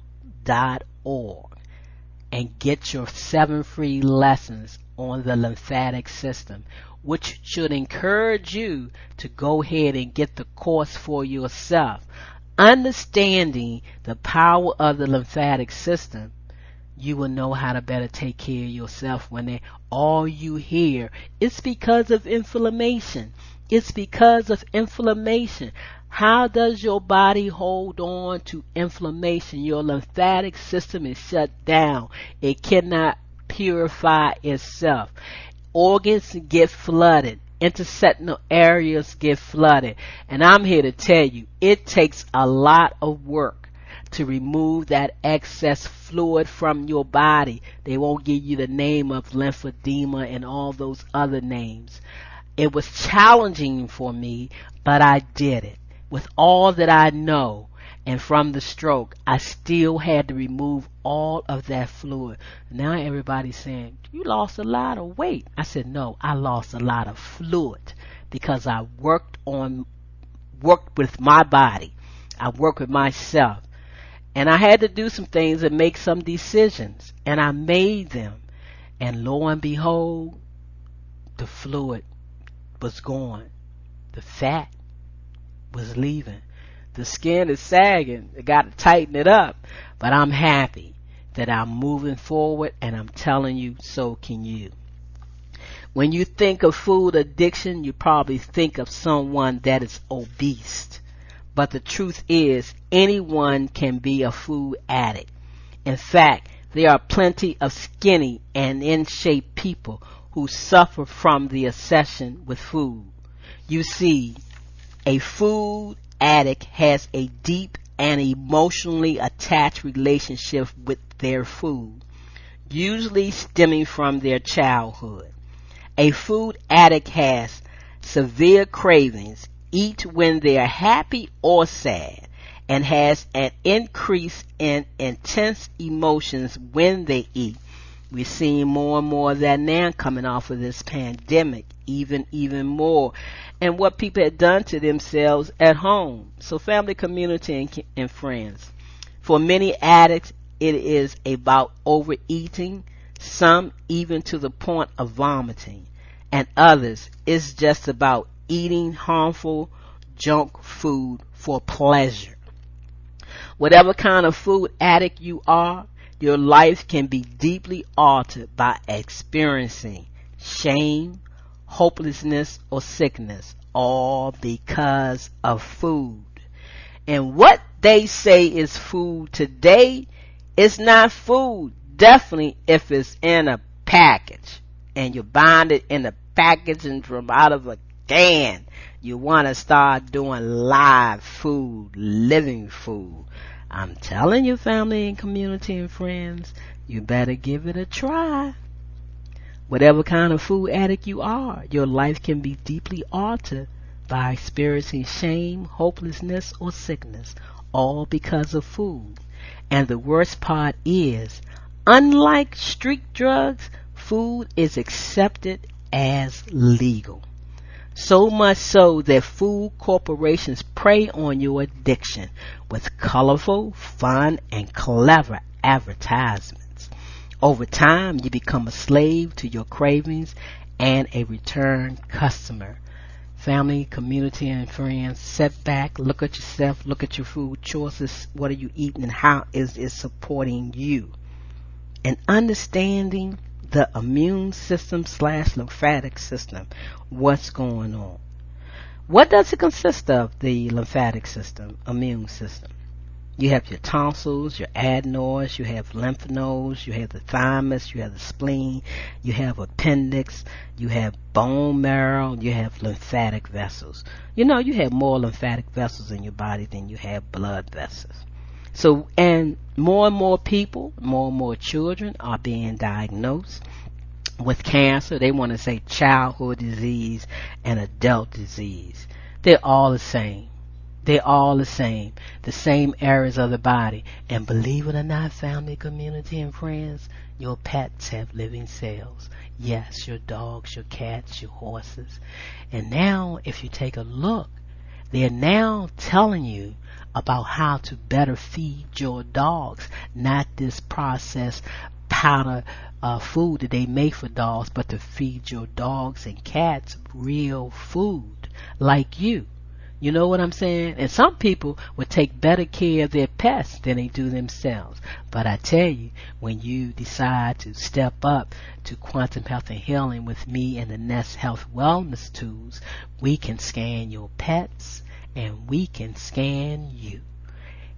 and get your 7 free lessons on the lymphatic system, which should encourage you to go ahead and get the course for yourself. Understanding the power of the lymphatic system, you will know how to better take care of yourself when all you hear is because of inflammation. It's because of inflammation. How does your body hold on to inflammation? Your lymphatic system is shut down. It cannot purify itself. Organs get flooded. Interstitial areas get flooded. And I'm here to tell you, it takes a lot of work to remove that excess fluid from your body. They won't give you the name of lymphedema and all those other names. It was challenging for me, but I did it. With all that I know, and from the stroke, I still had to remove all of that fluid. Now everybody's saying, you lost a lot of weight. I said, no, I lost a lot of fluid because I worked with my body. I worked with myself. And I had to do some things and make some decisions. And I made them. And lo and behold, the fluid was gone. The fat was leaving. The skin is sagging. I got to tighten it up. But I'm happy that I'm moving forward, and I'm telling you, so can you. When you think of food addiction, you probably think of someone that is obese. But the truth is, anyone can be a food addict. In fact, there are plenty of skinny and in shape people who suffer from the obsession with food. You see, a food addict has a deep and emotionally attached relationship with their food, usually stemming from their childhood. A food addict has severe cravings, eat when they are happy or sad, and has an increase in intense emotions when they eat. We're seeing more and more of that now coming off of this pandemic, even more. And what people had done to themselves at home. So family, community, and friends. For many addicts, it is about overeating, some even to the point of vomiting. And others, it's just about eating harmful junk food for pleasure. Whatever kind of food addict you are, your life can be deeply altered by experiencing shame, hopelessness, or sickness, all because of food. And what they say is food today is not food, definitely if it's in a package and you bind it in a packaging from out of a can. You want to start doing live food, living food. I'm telling you, family and community and friends, you better give it a try. Whatever kind of food addict you are, your life can be deeply altered by experiencing shame, hopelessness, or sickness, all because of food. And the worst part is, unlike street drugs, food is accepted as legal. So much so that food corporations prey on your addiction with colorful, fun, and clever advertisements. Over time, you become a slave to your cravings and a return customer. Family, community, and friends, sit back, look at yourself, look at your food choices. What are you eating and how is it supporting you? And understanding the immune system / lymphatic system. What's going on? What does it consist of, the lymphatic system, immune system? You have your tonsils, your adenoids, you have lymph nodes, you have the thymus, you have the spleen, you have appendix, you have bone marrow, you have lymphatic vessels. You know, you have more lymphatic vessels in your body than you have blood vessels. So, and more people, more and more children are being diagnosed with cancer. They want to say childhood disease and adult disease. They're all the same. They're all the same areas of the body. And believe it or not, family, community, and friends, your pets have living cells. Yes, your dogs, your cats, your horses. And now, if you take a look, They're now telling you about how to better feed your dogs, not this processed powder food that they make for dogs, but to feed your dogs and cats real food like you. You know what I'm saying? And some people would take better care of their pets than they do themselves. But I tell you, when you decide to step up to quantum health and healing with me and the Nest Health Wellness Tools, we can scan your pets and we can scan you.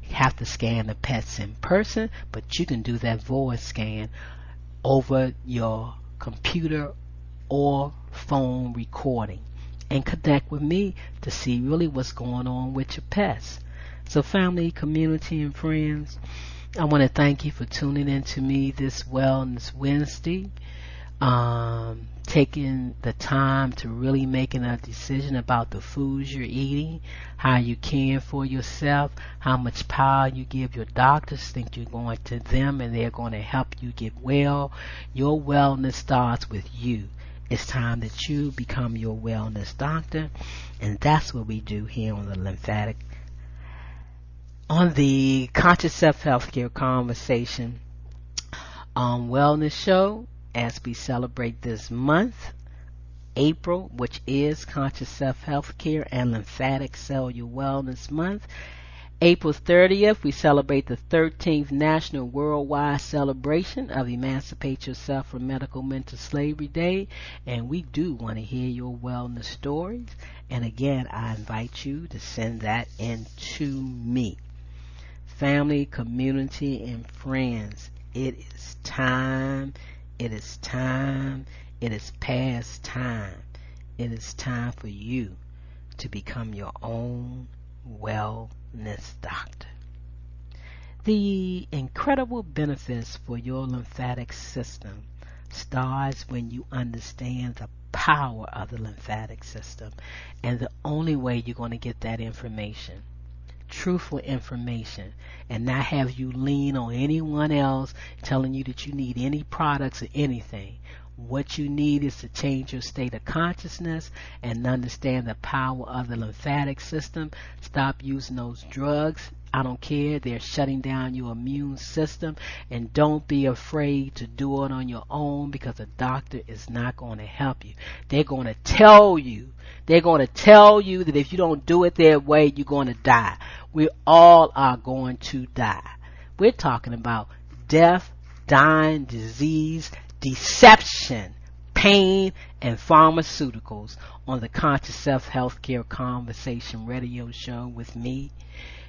You have to scan the pets in person, but you can do that voice scan over your computer or phone recording and connect with me to see really what's going on with your pets. So family, community, and friends, I want to thank you for tuning in to me this Wellness Wednesday. Taking the time to really making a decision about the foods you're eating, how you care for yourself, how much power you give your doctors, think you're going to them and they're going to help you get well. Your wellness starts with you. It's time that you become your wellness doctor, and that's what we do here on the Lymphatic, on the Conscious Self Healthcare Conversation Wellness Show, as we celebrate this month, April, which is Conscious Self Healthcare and Lymphatic Cellular Wellness Month. April 30th, we celebrate the 13th National Worldwide Celebration of Emancipate Yourself from Medical Mental Slavery Day, and we do want to hear your wellness stories. And again, I invite you to send that in to me. Family, community, and friends, it is time. It is time. It is past time. It is time for you to become your own wellness doctor. The incredible benefits for your lymphatic system starts when you understand the power of the lymphatic system, and the only way you're going to get that information, truthful information, and not have you lean on anyone else telling you that you need any products or anything. What you need is to change your state of consciousness and understand the power of the lymphatic system. Stop using those drugs. I don't care. They're shutting down your immune system. And don't be afraid to do it on your own, because a doctor is not going to help you. They're going to tell you. They're going to tell you that if you don't do it their way, you're going to die. We all are going to die. We're talking about death, dying, disease, deception, pain, and pharmaceuticals on the Conscious Self Healthcare Conversation radio show with me,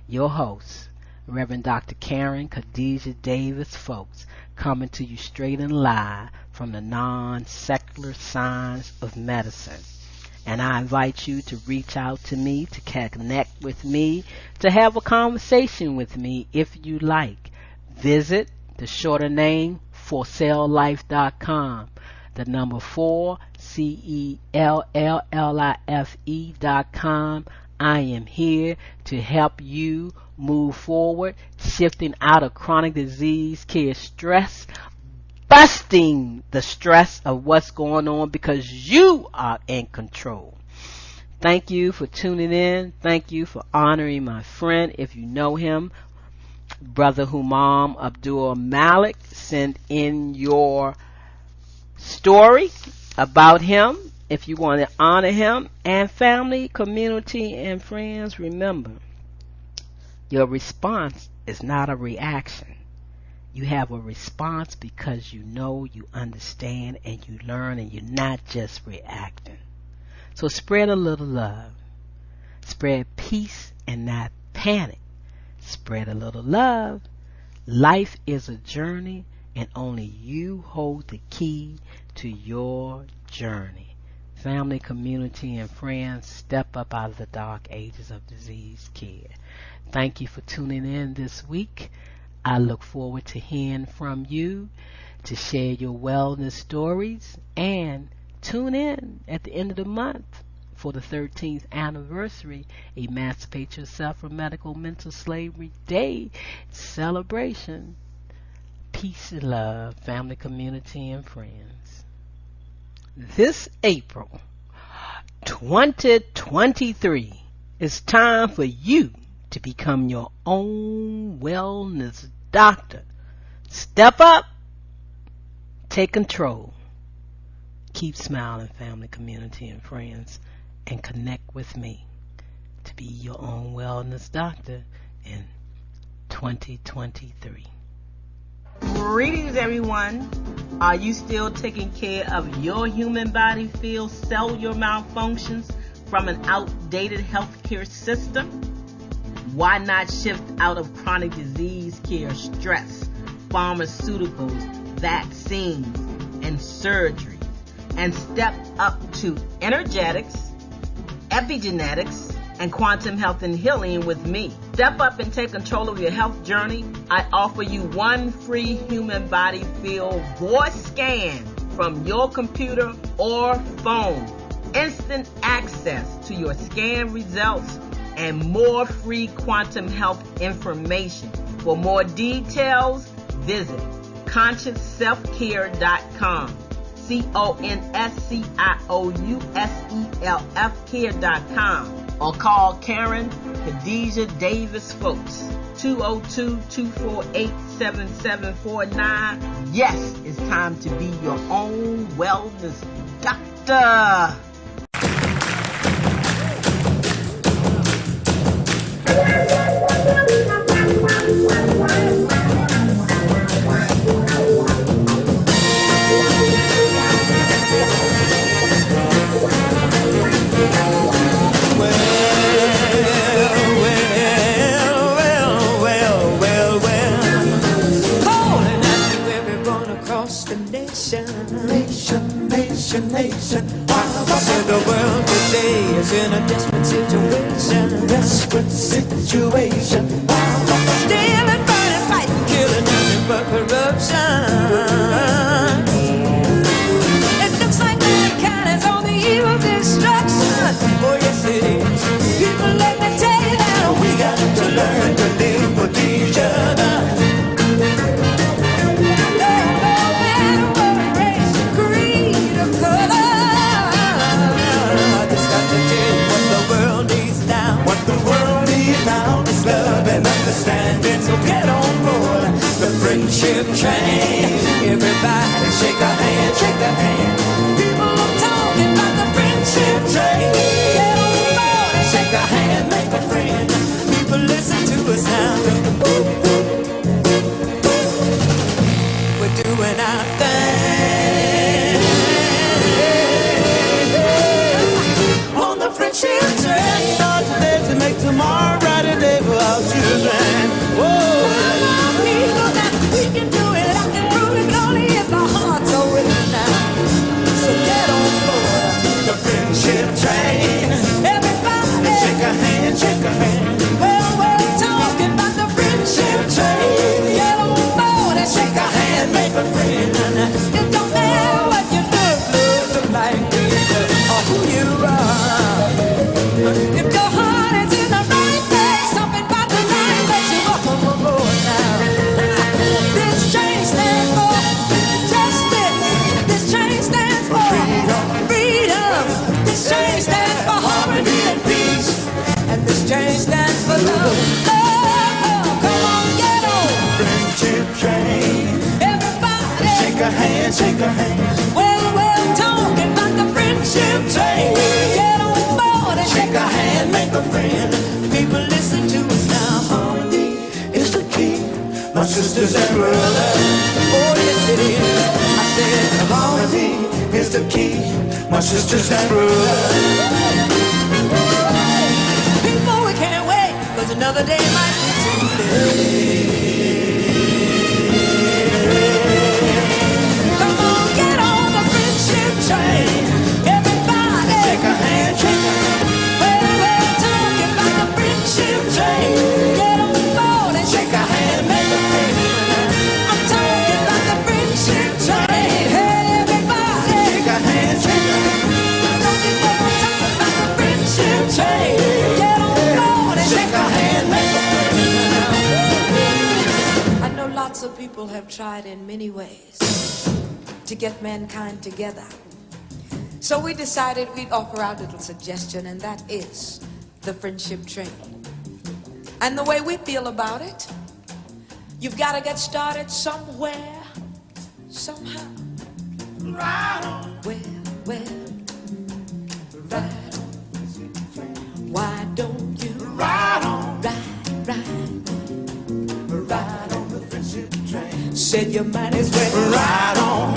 your host, Reverend Dr. Karen Khadijah Davis-Foulks, coming to you straight and live from the non-secular science of medicine. And I invite you to reach out to me, to connect with me, to have a conversation with me if you like. Visit the shorter name, forcelllife.com, the number 4, CELLLIFE.com. I am here to help you move forward, shifting out of chronic disease care stress, busting the stress of what's going on, because you are in control. Thank you for tuning in. Thank you for honoring my friend. If you know him, Brother Humam Abdulmalik, send in your story about him if you want to honor him. And family, community, and friends, remember, your response is not a reaction. You have a response because you know, you understand, and you learn, and you're not just reacting. So spread a little love. Spread peace and not panic. Spread a little love. Life is a journey, and only you hold the key to your journey. Family, community, and friends, step up out of the dark ages of disease care. Thank you for tuning in this week. I look forward to hearing from you, to share your wellness stories, and tune in at the end of the month for the 13th anniversary Emancipate Yourself from Medical Mental Slavery Day celebration. Peace and love, family, community, and friends. This April 2023 It's time for you to become your own wellness doctor. Step up, take control. Keep smiling, family, community, and friends, and connect with me to be your own wellness doctor in 2023. Greetings, everyone. Are you still taking care of your human body field cellular malfunctions from an outdated healthcare system? Why not shift out of chronic disease care, stress, pharmaceuticals, vaccines, and surgery, and step up to energetics, epigenetics, and quantum health and healing with me? Step up and take control of your health journey. I offer you one free human body field voice scan from your computer or phone. Instant access to your scan results and more free quantum health information. For more details, visit consciousselfcare.com. CONSCIOUSELF or call Karen Khadijah Davis-Foulks 202-248-7749. Yes, it's time to be your own wellness doctor. Nation. The world today is in a desperate situation. Stealing, burning, fighting, killing, nothing but corruption. It looks like mankind is on the eve of destruction. Oh yes it is. People, let me tell you that we got to learn to live with each other. Understanding, so get on board the friendship train. Everybody shake a hand, shake a hand. People are talking about the friendship train. Get on board and shake a hand, make a friend. People listen to us now. We're doing our thing on the friendship train. Not today to make tomorrow brighter day for our children. Whoa, people that we can do it, I can prove it only if our hearts are willing now. So get on board the friendship train. Everybody, shake a hand, shake a hand. Well, we're talking about the friendship train. Get on board and shake a hand, make a friend. It don't matter what you look like, or who you are. If your heart is in the right place, something about the right place, you welcome aboard now. This train stands for justice. This train stands for freedom. This train stands for harmony and peace. And this train stands for love. Love, come on, get on. Friendship train. Everybody, shake a hand, shake a hand. Well, we're talking about the friendship train. Get on board and shake a hand, make a friend. People listen to us now. Harmony is the key, my sisters and brothers. Oh yes it is. I said harmony is the key, my sisters and brothers. People, we can't wait, cause another day might be too late. Come on, get on the friendship train. Everybody, shake a hand, shake a hand. We're talking about the friendship train. Get on board and shake a hand, make a friend. I'm talking about the friendship train. Hey, everybody, shake a hand, shake a hand. Don't you know I'm talking about the friendship train. Get on board and shake a hand, make a friend. I know lots of people have tried in many ways to get mankind together. So we decided we'd offer our little suggestion, and that is the friendship train. And the way we feel about it, you've got to get started somewhere, somehow. Ride on. Well, ride on. Why don't you ride on? Ride on the friendship train. Said you might as well ride on.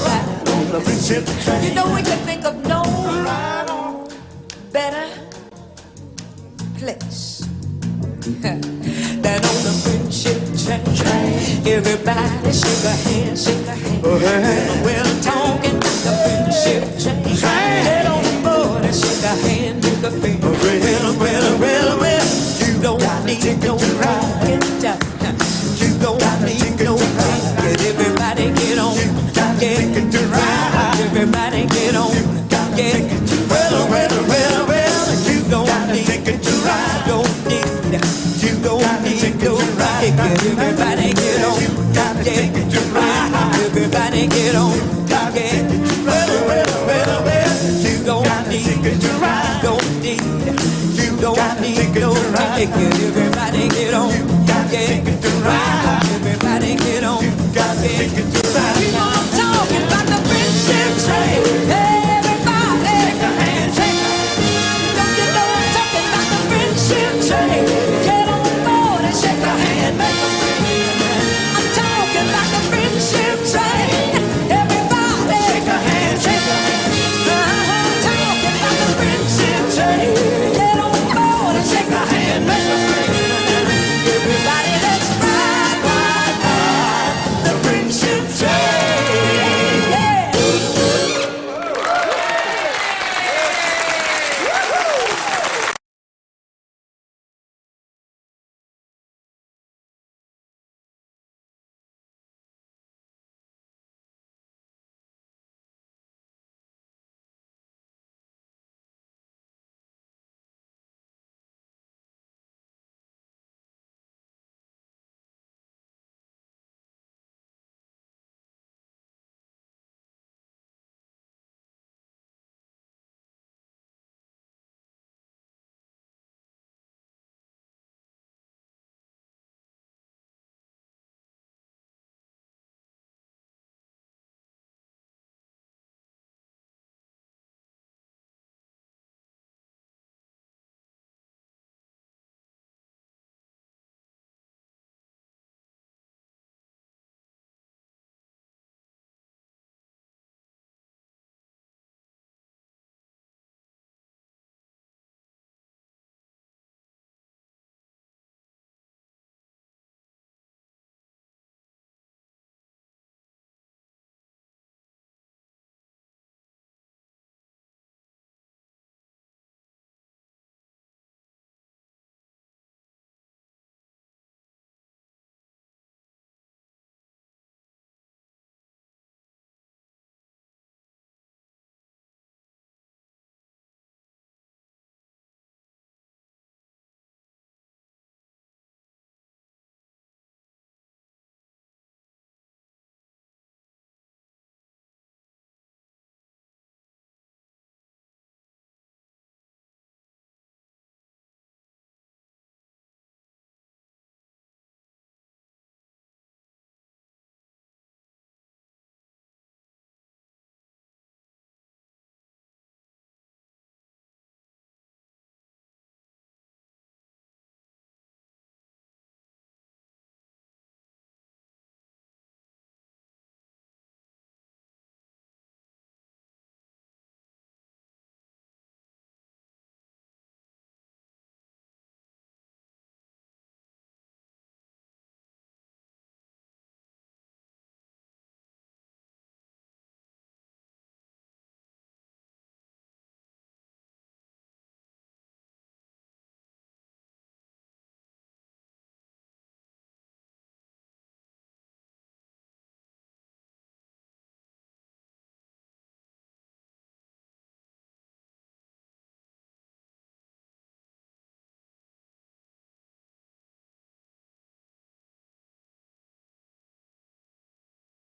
Ride on the friendship train. You know we can think of no better place than on the friendship train. Everybody shake a hand, shake a hand. Well, talking about the friendship train. Get on board and shake a hand, shake a hand. Well, you don't need no rocket. You don't need no rocket. Everybody get on, get to ride. Everybody get on, get well. You don't need to ride. You don't need no rocket. Everybody get on, get to ride. Everybody get on, get well. You don't need to ride. You don't need no rocket. Everybody get on, get to ride. Everybody get on, get